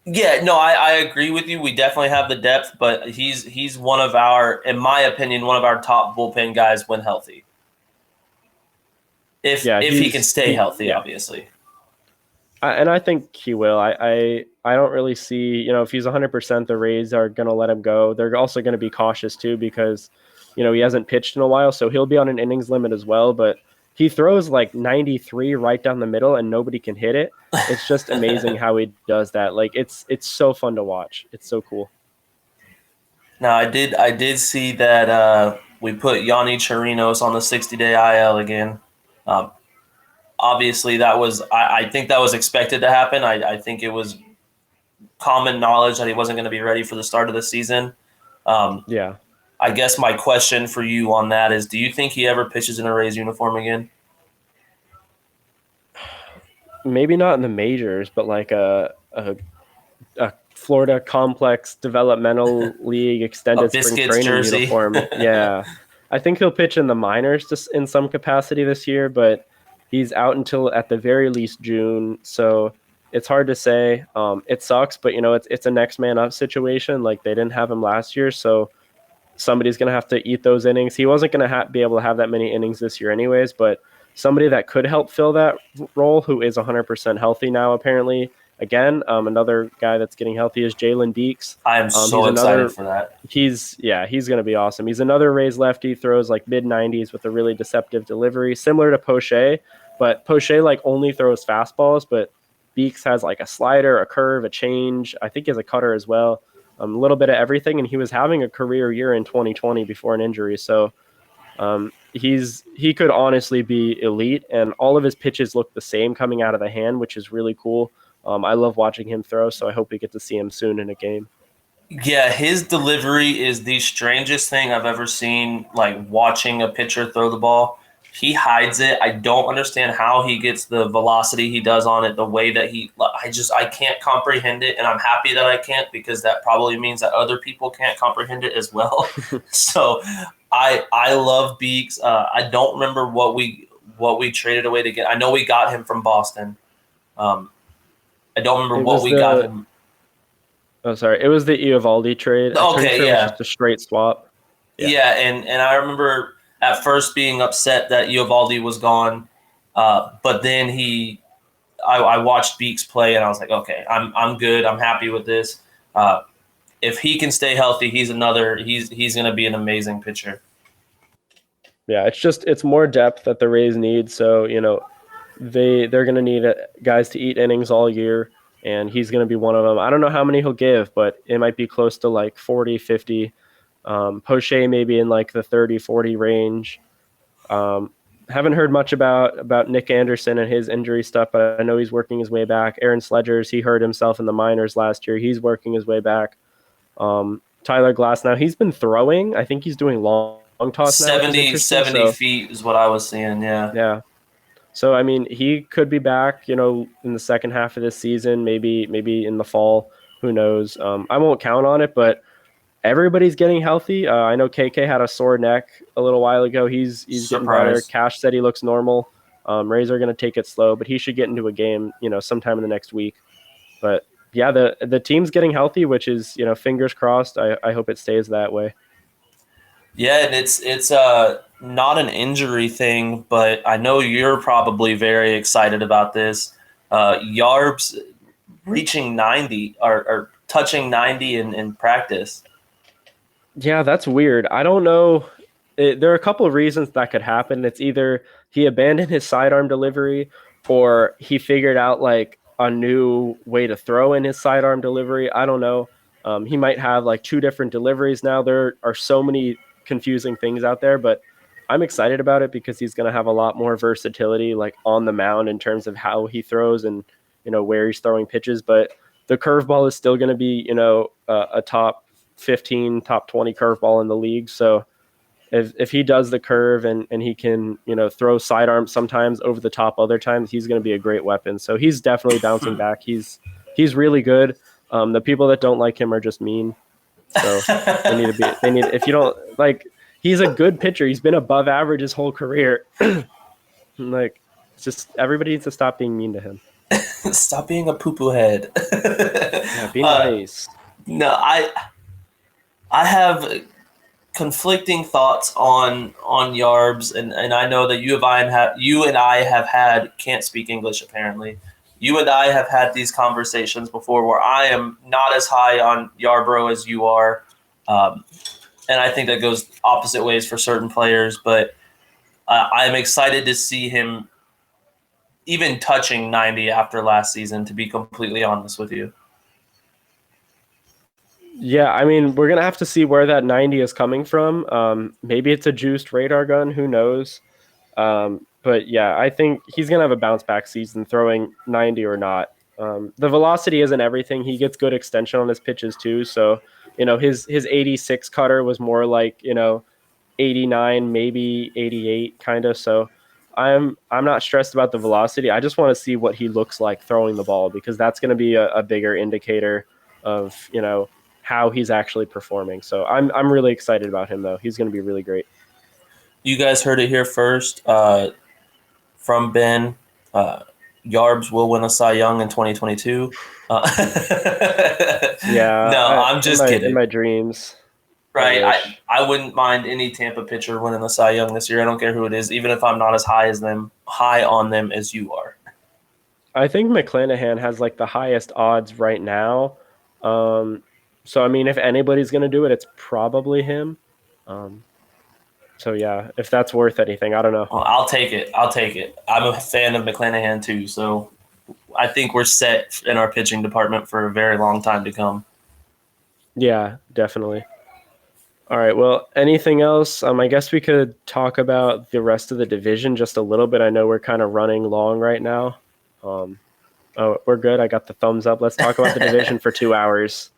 Yeah, no, I agree with you. We definitely have the depth, but he's one of our, in my opinion, one of our top bullpen guys when healthy. If he can stay healthy, obviously. And I think he will. I don't really see, if he's 100%, the Rays are going to let him go. They're also going to be cautious too because, he hasn't pitched in a while, so he'll be on an innings limit as well. But he throws like 93 right down the middle and nobody can hit it. It's just amazing how he does that. Like it's so fun to watch. It's so cool. Now I did see that we put Yanni Chirinos on the 60-day IL again. Obviously, that was I think that was expected to happen. I think it was common knowledge that he wasn't going to be ready for the start of the season. Yeah. I guess my question for you on that is, do you think he ever pitches in a Rays uniform again? Maybe not in the majors, but like a Florida complex developmental league extended spring training jersey. uniform. Yeah. I think he'll pitch in the minors just in some capacity this year, but he's out until at the very least June. So it's hard to say. It sucks, but it's a next man up situation. Like they didn't have him last year, so somebody's going to have to eat those innings. He wasn't going to be able to have that many innings this year anyways, but somebody that could help fill that role who is 100% healthy now apparently. Again, another guy that's getting healthy is Jalen Beaks. I am so excited for that. He's going to be awesome. He's another Rays lefty, throws like mid-90s with a really deceptive delivery, similar to Poche, but Poche like only throws fastballs, but Beaks has like a slider, a curve, a change. I think he has a cutter as well. A little bit of everything, and he was having a career year in 2020 before an injury. So he could honestly be elite, and all of his pitches look the same coming out of the hand, which is really cool. I love watching him throw, so I hope we get to see him soon in a game. Yeah, his delivery is the strangest thing I've ever seen, like watching a pitcher throw the ball. He hides it. I don't understand how he gets the velocity he does on it, the way that I can't comprehend it, and I'm happy that I can't because that probably means that other people can't comprehend it as well. So I love Beaks. I don't remember what we traded away to get. I know we got him from Boston. I don't remember what we got him. Oh, sorry. It was the Eovaldi trade. Okay, yeah. It was just a straight swap. Yeah, and I remember at first being upset that Eovaldi was gone, but then I watched Beaks play and I was like, okay, I'm good. I'm happy with this. If he can stay healthy, he's going to be an amazing pitcher. Yeah, it's more depth that the Rays need. So they're going to need guys to eat innings all year, and he's going to be one of them. I don't know how many he'll give, but it might be close to like 40, 50. Poche maybe in like the 30-40 range. Haven't heard much about Nick Anderson and his injury stuff, but I know he's working his way back. Aaron Sledgers, he hurt himself in the minors last year. He's working his way back. Tyler Glass, now he's been throwing. I think he's doing long toss 70 now. feet is what I was seeing, yeah. Yeah. So, I mean, he could be back, in the second half of this season, maybe in the fall. Who knows? I won't count on it, but everybody's getting healthy. I know KK had a sore neck a little while ago. He's getting better. Cash said he looks normal. Rays are going to take it slow, but he should get into a game, sometime in the next week. But yeah, the team's getting healthy, which is, fingers crossed. I hope it stays that way. Yeah, and it's not an injury thing, but I know you're probably very excited about this. Yarbs reaching 90 or touching 90 in practice. Yeah, that's weird. I don't know. There are a couple of reasons that could happen. It's either he abandoned his sidearm delivery or he figured out like a new way to throw in his sidearm delivery. I don't know. He might have like two different deliveries now. There are so many confusing things out there, but I'm excited about it because he's going to have a lot more versatility like on the mound in terms of how he throws and, where he's throwing pitches. But the curveball is still going to be, a top 15, top 20 curveball in the league. So if he does the curve and he can, throw sidearms sometimes over the top other times, he's going to be a great weapon. So he's definitely bouncing back. He's really good. The people that don't like him are just mean. So if you don't like, he's a good pitcher. He's been above average his whole career. Like, it's just everybody needs to stop being mean to him. Stop being a poo-poo head. Yeah, be nice. No, I have conflicting thoughts on Yarbs, and I know that you and I have had can't speak English apparently. You and I have had these conversations before where I am not as high on Yarbrough as you are, and I think that goes opposite ways for certain players. But I'm excited to see him even touching 90 after last season, to be completely honest with you. Yeah, I mean, we're going to have to see where that 90 is coming from. Maybe it's a juiced radar gun. Who knows? But yeah, I think he's going to have a bounce back season throwing 90 or not. The velocity isn't everything. He gets good extension on his pitches too. So, his 86 cutter was more like, 89, maybe 88 kind of. So I'm not stressed about the velocity. I just want to see what he looks like throwing the ball because that's going to be a bigger indicator of, how he's actually performing. So I'm really excited about him though. He's going to be really great. You guys heard it here first from Ben. Yarbs will win a Cy Young in 2022. Yeah, No, I'm in just kidding. my dreams, I Right. wish. I wouldn't mind any Tampa pitcher winning the Cy Young this year. I don't care who it is, even if I'm not as high on them as you are. I think McClanahan has like the highest odds right now. Um, so I mean, if anybody's gonna do it, it's probably him. Um, so yeah, if that's worth anything, I don't know. Well, I'll take it. I'm a fan of McClanahan too, so I think we're set in our pitching department for a very long time to come. Yeah, definitely. All right. Well, anything else? I guess we could talk about the rest of the division just a little bit. I know we're kind of running long right now. Um, oh, we're good. I got the thumbs up. Let's talk about the division for 2 hours.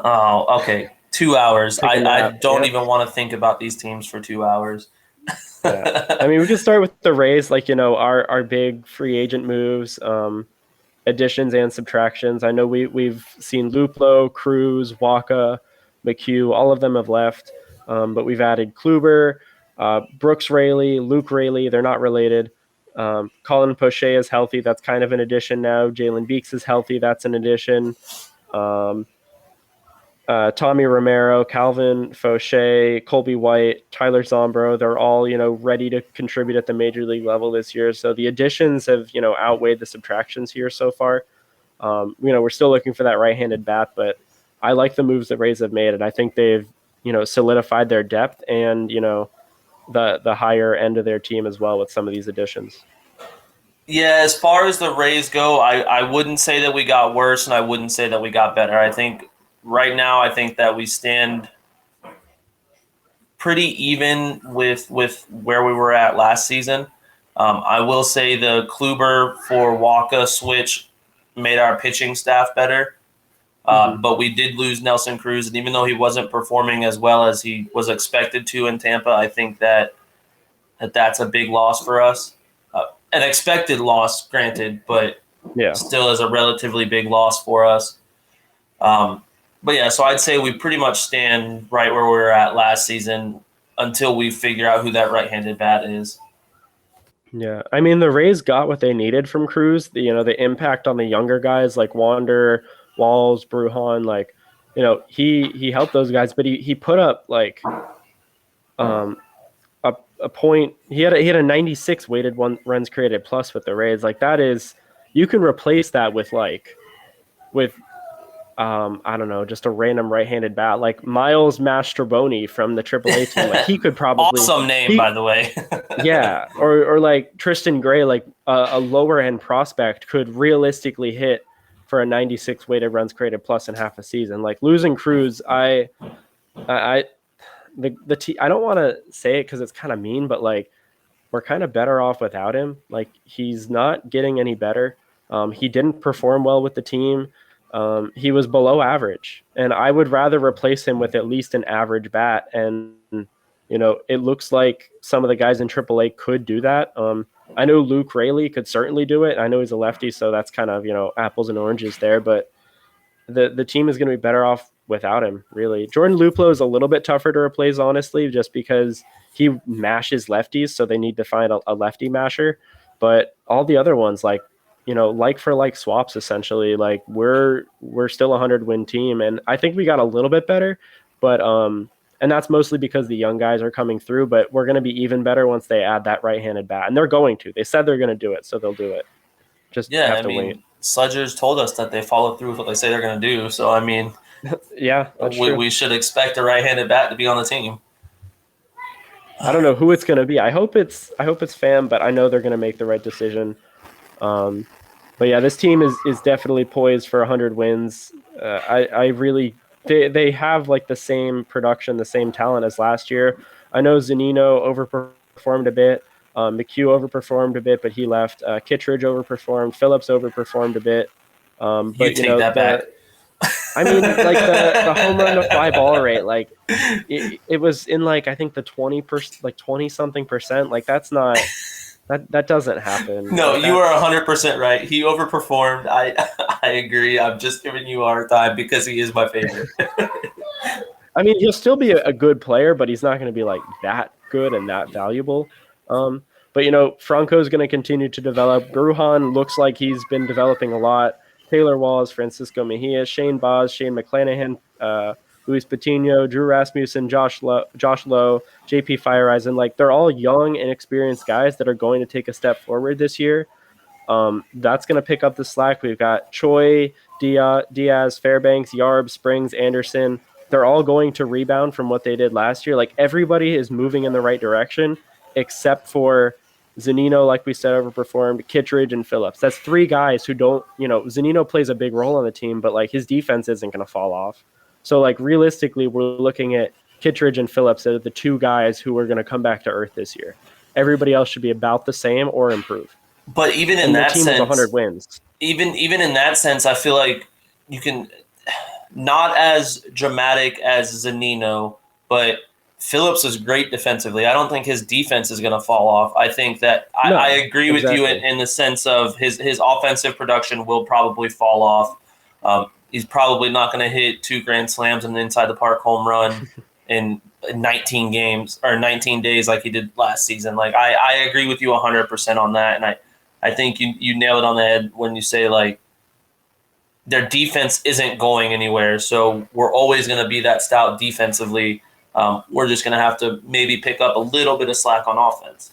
Oh, okay. 2 hours. Take a I nap. don't Yep. even want to think about these teams for 2 hours. Yeah. I mean, we could start with the Rays, like, our big free agent moves, additions and subtractions. I know we've seen Luplo, Cruz, Waka, McHugh, all of them have left. But we've added Kluber, Brooks Raley, Luke Raley. They're not related. Colin Poche is healthy. That's kind of an addition now. Jalen Beaks is healthy. That's an addition. Um, Tommy Romero, Calvin Fauché, Colby White, Tyler Zombro, they're all, ready to contribute at the major league level this year. So the additions have, outweighed the subtractions here so far. We're still looking for that right-handed bat, but I like the moves that Rays have made, and I think they've, solidified their depth and, the higher end of their team as well with some of these additions. Yeah, as far as the Rays go, I wouldn't say that we got worse, and I wouldn't say that we got better. I think right now, I think that we stand pretty even with where we were at last season. I will say the Kluber for Waka switch made our pitching staff better. But we did lose Nelson Cruz, and even though he wasn't performing as well as he was expected to in Tampa, I think that's a big loss for us. An expected loss, granted, but Yeah. still is a relatively big loss for us. But yeah, so I'd say we pretty much stand right where we were at last season until we figure out who that right-handed bat is. Yeah. I mean, the Rays got what they needed from Cruz. The impact on the younger guys like Wander, Walls, Beruhan, like, he helped those guys, but he put up like a point. He had a 96 weighted runs created plus with the Rays. Like, that is, you can replace that with I don't know, just a random right-handed bat like Miles Mastrobuoni from the AAA team. Like, he could probably Awesome name, by the way. yeah, or like Tristan Gray, like a lower end prospect could realistically hit for a 96 weighted runs created plus in half a season. Like, losing Cruz, I don't want to say it because it's kind of mean, but like, we're kind of better off without him. Like, he's not getting any better. He didn't perform well with the team. He was below average, and I would rather replace him with at least an average bat. And, it looks like some of the guys in AAA could do that. I know Luke Raley could certainly do it. I know he's a lefty, so that's kind of, apples and oranges there, but the team is going to be better off without him, really. Jordan Luplo is a little bit tougher to replace, honestly, just because he mashes lefties, so they need to find a lefty masher. But all the other ones, like, like for like swaps, essentially. Like, we're still a 100-win team, and I think we got a little bit better, but and that's mostly because the young guys are coming through. But we're going to be even better once they add that right-handed bat, and they're going to. They said they're going to do it, so they'll do it. Just have to wait. Sledgers told us that they follow through with what they say they're going to do. So I mean, yeah, that's true. We should expect a right-handed bat to be on the team. I don't know who it's going to be. I hope it's Pham, but I know they're going to make the right decision. But yeah, this team is definitely poised for 100 wins. I really they have like the same production, the same talent as last year. I know Zunino overperformed a bit. McHugh overperformed a bit, but he left. Kittredge overperformed. Phillips overperformed a bit. But take that back. I mean, like the home run to fly ball rate, like it was in like, I think the 20%, like 20-something%. Like, that's not. That doesn't happen. No, like, you are 100% right. He overperformed. I agree. I'm just giving you a hard time because he is my favorite. I mean, he'll still be a good player, but he's not going to be like that good and that valuable. But, you know, Franco's going to continue to develop. Beruhan looks like he's been developing a lot. Taylor Walls, Francisco Mejia, Shane Boz, Shane McClanahan, Luis Patino, Drew Rasmussen, Josh Lowe, JP Fireeisen. Like, they're all young, inexperienced guys that are going to take a step forward this year. That's going to pick up the slack. We've got Choi, Diaz, Fairbanks, Yarb, Springs, Anderson. They're all going to rebound from what they did last year. Like, everybody is moving in the right direction except for Zanino, like we said, overperformed, Kittredge, and Phillips. That's three guys who don't, you know, Zanino plays a big role on the team, but like his defense isn't going to fall off. So like realistically, we're looking at Kittredge and Phillips as the two guys who are going to come back to earth this year. Everybody else should be about the same or improve. But even in that sense, the team was 100 wins. Even in that sense, I feel like you can not as dramatic as Zanino, but Phillips is great defensively. I don't think his defense is going to fall off. I think that I agree with you in the sense of his offensive production will probably fall off. He's probably not going to hit 2 grand slams and an inside the park home run in 19 games or 19 days like he did last season. Like I agree with you 100% on that, and I think you nail it on the head when you say like their defense isn't going anywhere. So we're always going to be that stout defensively. We're just going to have to maybe pick up a little bit of slack on offense.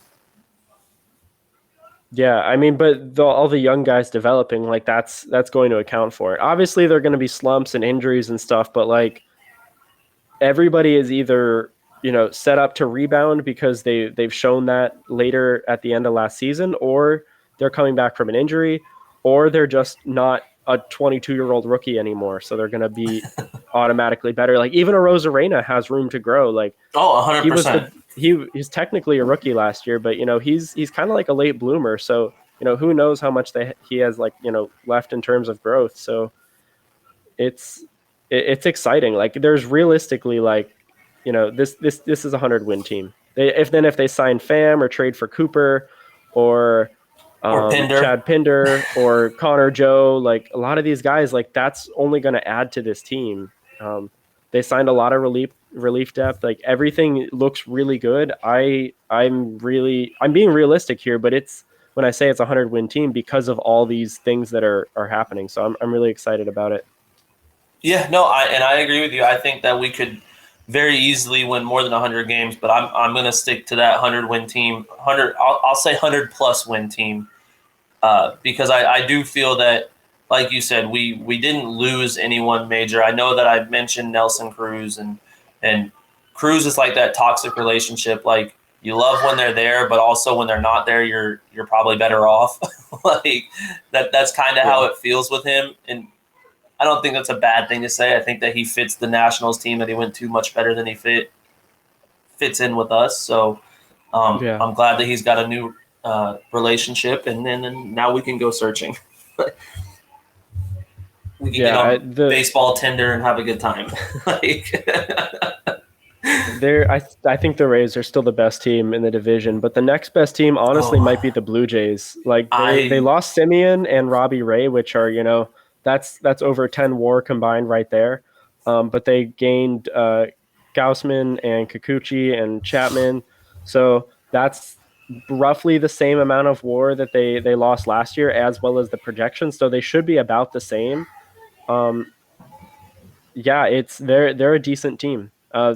Yeah, I mean, but all the young guys developing, like that's going to account for it. Obviously, there are going to be slumps and injuries and stuff, but like everybody is either, you know, set up to rebound because they've shown that later at the end of last season, or they're coming back from an injury, or they're just not a 22-year-old rookie anymore, so they're going to be automatically better. Like even a Rosarena has room to grow. Like 100%. He's technically a rookie last year, but you know he's kind of like a late bloomer. So you know who knows how much he has like you know left in terms of growth. So it's exciting. Like there's realistically like you know this is a 100-win team. If they sign Pham or trade for Cooper or Chad Pinder or Connor Joe, like a lot of these guys, like that's only going to add to this team. They signed a lot of relief depth. Like everything looks really good. I'm being realistic here, but it's when I say it's a 100-win team because of all these things that are happening. So I'm really excited about it. Yeah, no, I agree with you. I think that we could very easily win more than 100 games, but I'm going to stick to that 100-win team. I'll say 100+ win team. Because I do feel that, like you said, we didn't lose anyone major. I know that I mentioned Nelson Cruz, and Cruz is like that toxic relationship. Like you love when they're there, but also when they're not there, you're probably better off. Like that's kind of how it feels with him. And I don't think that's a bad thing to say. I think that he fits the Nationals team, that he went to much better than he fits in with us. So I'm glad that he's got a new relationship, and then now we can go searching. We can get on baseball Tinder and have a good time. I think the Rays are still the best team in the division, but the next best team honestly might be the Blue Jays. Like they lost Simeon and Robbie Ray, which are, you know, that's over 10 WAR combined right there. But they gained Gaussman and Kikuchi and Chapman. So that's roughly the same amount of WAR that they lost last year, as well as the projections. So they should be about the same. They're a decent team.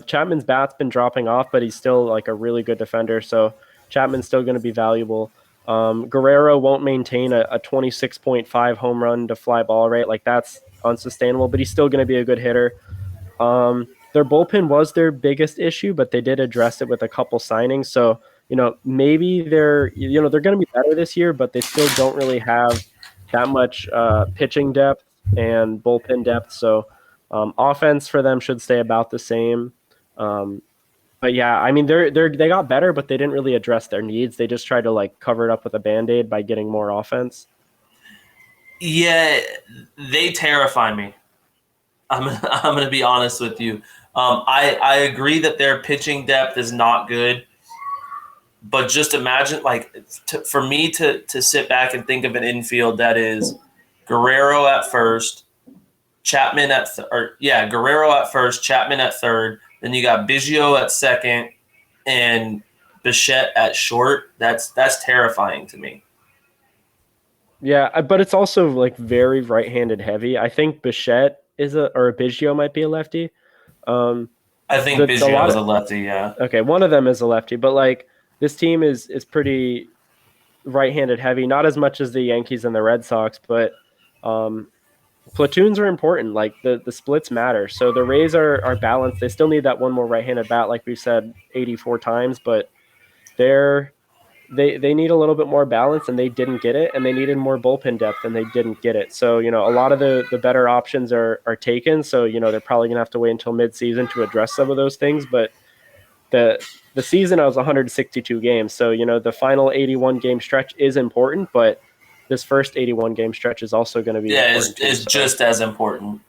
Chapman's bat's been dropping off, but he's still like a really good defender. So Chapman's still going to be valuable. Guerrero won't maintain a 26.5 home run to fly ball rate. Like that's unsustainable, but he's still going to be a good hitter. Their bullpen was their biggest issue, but they did address it with a couple signings. So, you know, maybe they're going to be better this year, but they still don't really have that much pitching depth and bullpen depth. So offense for them should stay about the same. But yeah, I mean, they got better, but they didn't really address their needs. They just tried to like cover it up with a Band-Aid by getting more offense. Yeah, they terrify me. I'm going to be honest with you. I agree that their pitching depth is not good, but just imagine for me to sit back and think of an infield that is Guerrero at first, Chapman at Guerrero at first, Chapman at third. Then you got Biggio at second, and Bichette at short, that's terrifying to me. Yeah, but it's also like very right-handed heavy. I think Bichette or Biggio might be a lefty. Um, I think a Biggio lot is of a lefty, yeah. okay, one of them is a lefty, but like this team is pretty right-handed heavy. Not as much as the Yankees and the Red Sox, but um, platoons are important. Like the splits matter. So the Rays are balanced. They still need that one more right-handed bat, like we said 84 times, but they're they need a little bit more balance and they didn't get it, and they needed more bullpen depth and they didn't get it. So, a lot of the better options are taken. So, they're probably gonna have to wait until midseason to address some of those things. But the season was 162 games. So, the final 81 game stretch is important, but this first 81 game stretch is also going to be important too. It's just as important.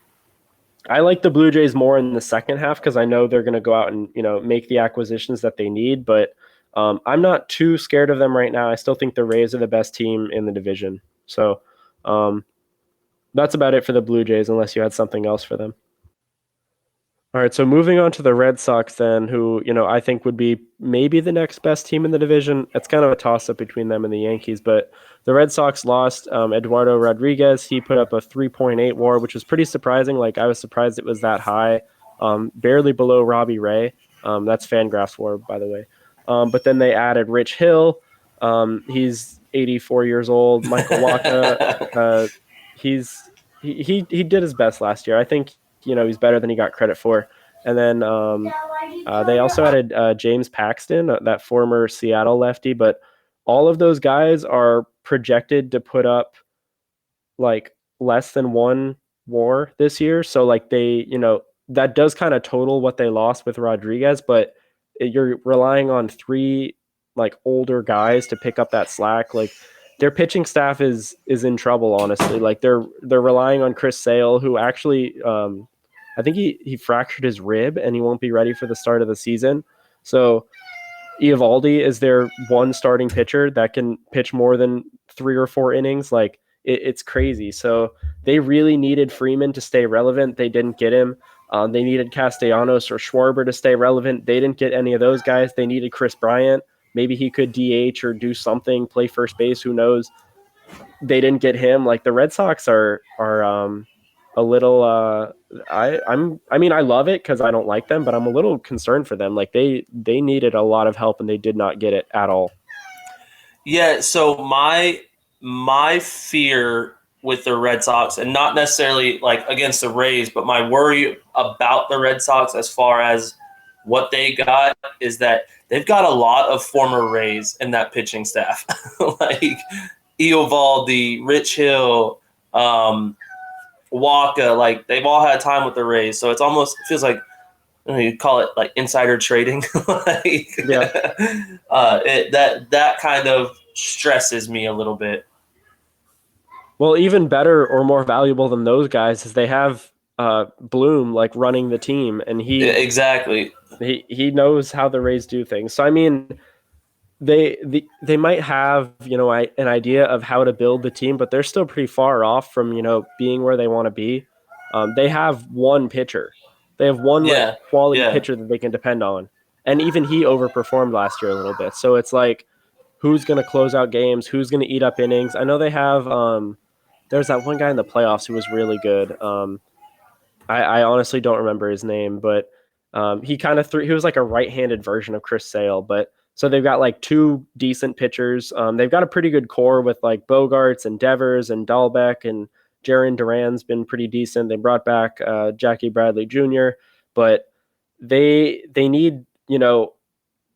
I like the Blue Jays more in the second half because I know they're going to go out and make the acquisitions that they need. But I'm not too scared of them right now. I still think the Rays are the best team in the division. So that's about it for the Blue Jays, unless you had something else for them. All right, so moving on to the Red Sox then, who, I think would be maybe the next best team in the division. It's kind of a toss-up between them and the Yankees, but the Red Sox lost Eduardo Rodriguez. He put up a 3.8 WAR, which was pretty surprising. Like, I was surprised it was that high, barely below Robbie Ray. That's Fangraphs WAR, by the way. But then they added Rich Hill. He's 84 years old. Michael Wacha, he did his best last year. I think he's better than he got credit for. And then they also added James Paxton, that former Seattle lefty. But all of those guys are projected to put up like less than 1 WAR this year. So like that does kind of total what they lost with Rodriguez, but you're relying on 3 like older guys to pick up that slack. Like their pitching staff is in trouble, honestly. Like they're relying on Chris Sale, who actually I think he fractured his rib and he won't be ready for the start of the season. So Eovaldi is their one starting pitcher that can pitch more than 3 or 4 innings. Like it's crazy. So they really needed Freeman to stay relevant. They didn't get him. They needed Castellanos or Schwarber to stay relevant. They didn't get any of those guys. They needed Chris Bryant. Maybe he could DH or do something, play first base. Who knows? They didn't get him. Like the Red Sox are a little. I mean, I love it because I don't like them, but I'm a little concerned for them. Like they needed a lot of help and they did not get it at all. Yeah. So my fear with the Red Sox, and not necessarily like against the Rays, but my worry about the Red Sox as far as what they got is that they've got a lot of former Rays in that pitching staff, like Eovaldi, Rich Hill, Waka. Like they've all had time with the Rays, so it feels like you call it like insider trading. Like, yeah, that kind of stresses me a little bit. Well, even better or more valuable than those guys is they have Bloom like running the team, and exactly he knows how the Rays do things. So I mean, they might have an idea of how to build the team, but they're still pretty far off from being where they want to be. They have one pitcher. They have one quality pitcher that they can depend on, and even he overperformed last year a little bit. So it's like, who's going to close out games? Who's going to eat up innings? I know they have. There's that one guy in the playoffs who was really good. I honestly don't remember his name, but he kind of he was like a right-handed version of Chris Sale. But so they've got like 2 decent pitchers. They've got a pretty good core with like Bogarts and Devers and Dahlbeck, and Jaron Duran's been pretty decent. They brought back Jackie Bradley Jr., but they need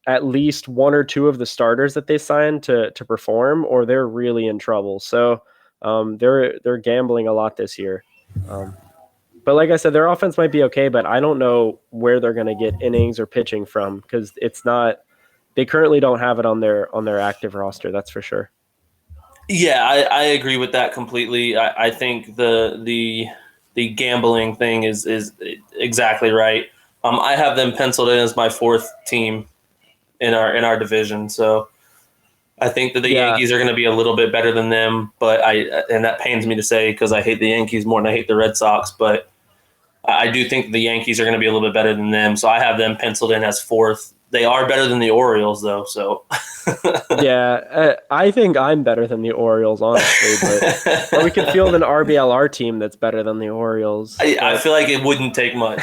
at least 1 or 2 of the starters that they signed to perform, or they're really in trouble. So they're gambling a lot this year. But like I said, their offense might be okay, but I don't know where they're going to get innings or pitching from because they currently don't have it on their active roster. That's for sure. Yeah, I agree with that completely. I think the gambling thing is exactly right. I have them penciled in as my 4th team in our division. So I think that the Yankees are going to be a little bit better than them, and that pains me to say because I hate the Yankees more than I hate the Red Sox, but I do think the Yankees are going to be a little bit better than them. So I have them penciled in as 4th. They are better than the Orioles, though. So Yeah, I think I'm better than the Orioles, honestly, but we could field an RBLR team that's better than the Orioles. I feel like it wouldn't take much.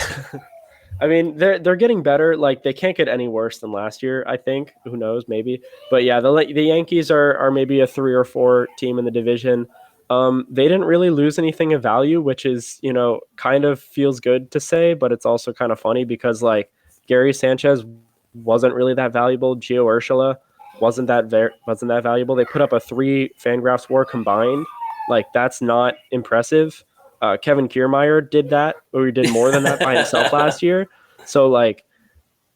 I mean, they're getting better. Like they can't get any worse than last year. I think. Who knows? Maybe. But yeah, the Yankees are maybe a 3 or 4 team in the division. They didn't really lose anything of value, which is kind of feels good to say, but it's also kind of funny because like Gary Sanchez wasn't really that valuable. Gio Urshela wasn't that valuable. They put up a 3 Fangraphs WAR combined. Like that's not impressive. Kevin Kiermaier did that, or he did more than that by himself last year. So like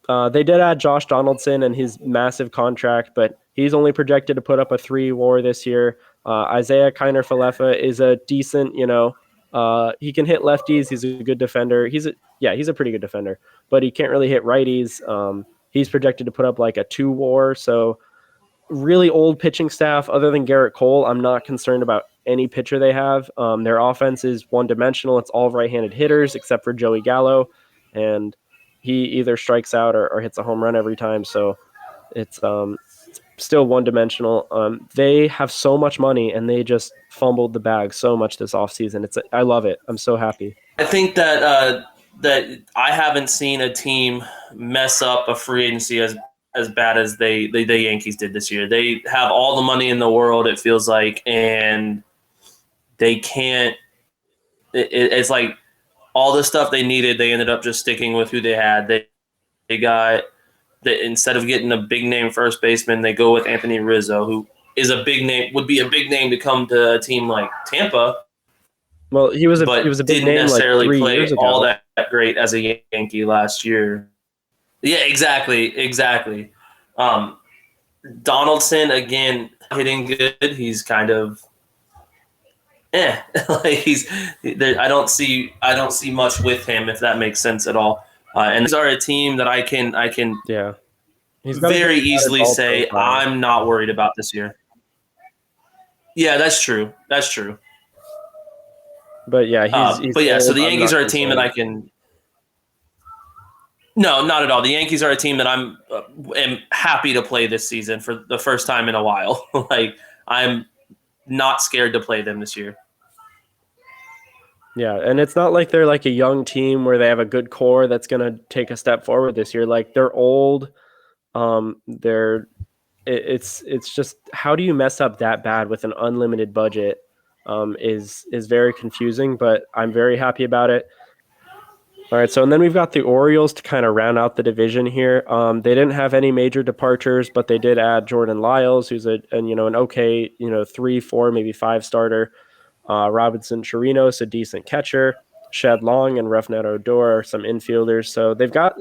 they did add Josh Donaldson and his massive contract, but he's only projected to put up a 3 WAR this year. Isaiah Kiner-Falefa is a decent, he can hit lefties. He's a good defender. He's a pretty good defender, but he can't really hit righties. He's projected to put up like a 2 WAR. So really old pitching staff. Other than Garrett Cole, I'm not concerned about any pitcher they have. Their offense is one-dimensional. It's all right-handed hitters except for Joey Gallo, and he either strikes out or hits a home run every time. So it's still one-dimensional. They have so much money, and they just fumbled the bag so much this offseason. I love it. I'm so happy. I think that I haven't seen a team mess up a free agency as bad as the Yankees did this year. They have all the money in the world, it feels like, and they can't it's like all the stuff they needed, they ended up just sticking with who they had. They got instead of getting a big name first baseman, they go with Anthony Rizzo, who is a big name, would be a big name to come to a team like Tampa. Well, he was a big name necessarily like 3 play years ago. All that great as a Yankee last year. Yeah, exactly. Donaldson again hitting good. He's kind of like I don't see much with him, if that makes sense at all. And these are a team that I can He's very easily say I'm not worried about this year. Yeah, that's true. But yeah, so the Yankees are a team that I can. No, not at all. The Yankees are a team that am happy to play this season for the first time in a while. Like I'm not scared to play them this year. Yeah, and it's not like they're like a young team where they have a good core that's going to take a step forward this year. Like they're old. It's just how do you mess up that bad with an unlimited budget is very confusing, but I'm very happy about it. All right, so and then we've got the Orioles to kind of round out the division here. They didn't have any major departures, but they did add Jordan Lyles, who's an okay 3, 4, maybe 5 starter. Robinson Chirinos, a decent catcher. Shed Long and Rougned Odor are some infielders. So they've got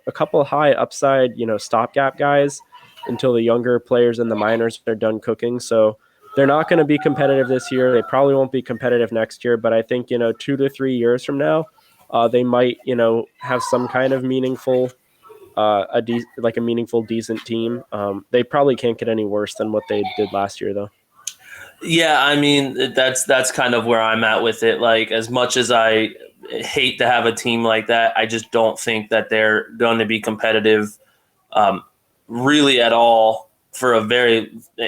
a couple high upside stopgap guys until the younger players in the minors are done cooking. So they're not going to be competitive this year. They probably won't be competitive next year, but I think 2 to 3 years from now, they might have some kind of meaningful, a meaningful decent team. They probably can't get any worse than what they did last year, though. Yeah, I mean that's kind of where I'm at with it. Like as much as I hate to have a team like that, I just don't think that they're going to be competitive, really at all for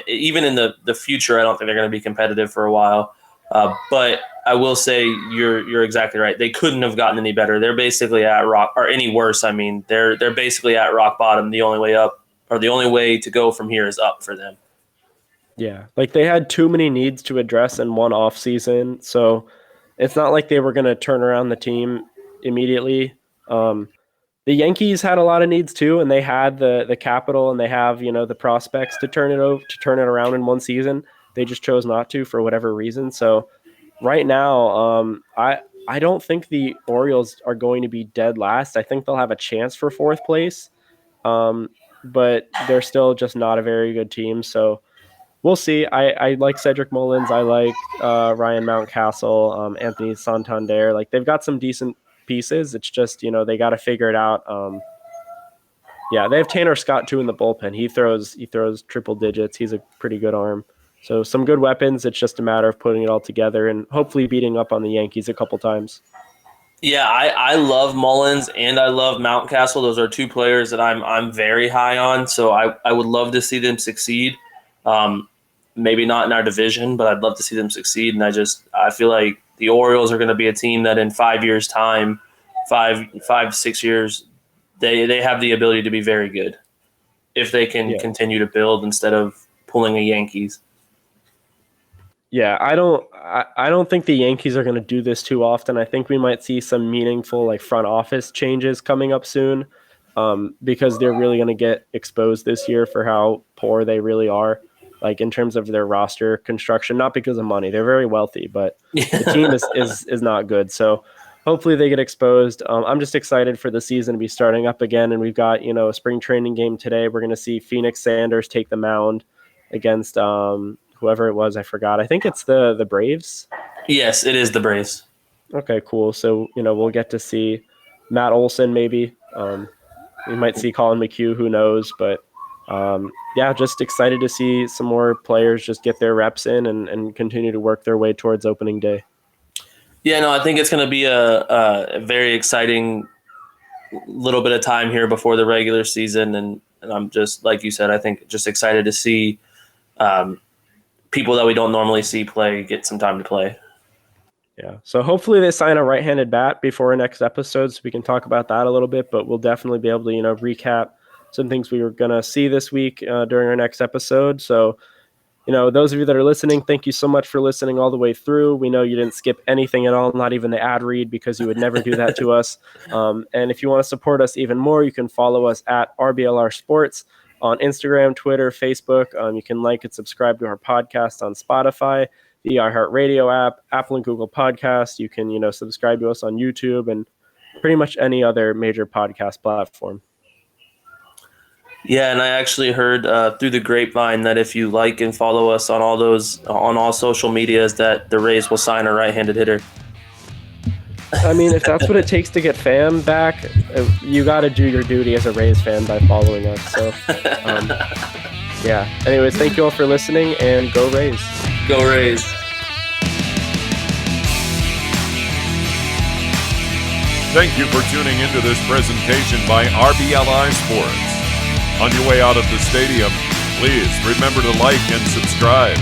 even in the future. I don't think they're going to be competitive for a while. But I will say you're exactly right. They couldn't have gotten any better. They're basically at rock or any worse. I mean, they're basically at rock bottom. The only way up or the only way to go from here is up for them. Yeah, like they had too many needs to address in one off season, so it's not like they were going to turn around the team immediately. The Yankees had a lot of needs too, and they had the capital and they have the prospects to turn it around in one season. They just chose not to for whatever reason. So right now, I don't think the Orioles are going to be dead last. I think they'll have a chance for 4th place, but they're still just not a very good team. So we'll see. I like Cedric Mullins. I like Ryan Mountcastle, Anthony Santander. Like they've got some decent pieces. It's just they got to figure it out. Yeah, they have Tanner Scott too in the bullpen. He throws triple digits. He's a pretty good arm. So some good weapons. It's just a matter of putting it all together and hopefully beating up on the Yankees a couple times. Yeah, I love Mullins and I love Mountcastle. Those are two players that I'm very high on. So I would love to see them succeed. Um, Maybe not in our division, but I'd love to see them succeed. And I feel like the Orioles are going to be a team that in 5 years' time, 6 years, they have the ability to be very good if they can continue to build instead of pulling a Yankees. Yeah, I don't think the Yankees are going to do this too often. I think we might see some meaningful like front office changes coming up soon, because they're really going to get exposed this year for how poor they really are, like in terms of their roster construction. Not because of money; they're very wealthy, but the team is not good. So hopefully they get exposed. I'm just excited for the season to be starting up again, and we've got a spring training game today. We're going to see Phoenix Sanders take the mound against whoever it was, I forgot. I think it's the Braves. Yes, it is the Braves. Okay, cool. So we'll get to see Matt Olson maybe. We might see Colin McHugh, who knows? But yeah, just excited to see some more players just get their reps in and continue to work their way towards opening day. Yeah, no, I think it's going to be a very exciting little bit of time here before the regular season, and I'm just like you said. I think just excited to see people that we don't normally see play get some time to play. Yeah. So hopefully they sign a right-handed bat before our next episode, so we can talk about that a little bit. But we'll definitely be able to recap some things we were gonna see this week during our next episode. So those of you that are listening, thank you so much for listening all the way through. We know you didn't skip anything at all, not even the ad read, because you would never do that to us. And if you want to support us even more, you can follow us at RBLR Sports on Instagram, Twitter, Facebook. You can like and subscribe to our podcast on Spotify, the iHeartRadio app, Apple and Google Podcasts. You can, subscribe to us on YouTube and pretty much any other major podcast platform. Yeah, and I actually heard through the grapevine that if you like and follow us on all social medias, that the Rays will sign a right-handed hitter. I mean, if that's what it takes to get fam back, you got to do your duty as a Rays fan by following us. So, yeah. Anyways, thank you all for listening, and go Rays. Go Rays. Thank you for tuning into this presentation by RBLR Sports. On your way out of the stadium, please remember to like and subscribe.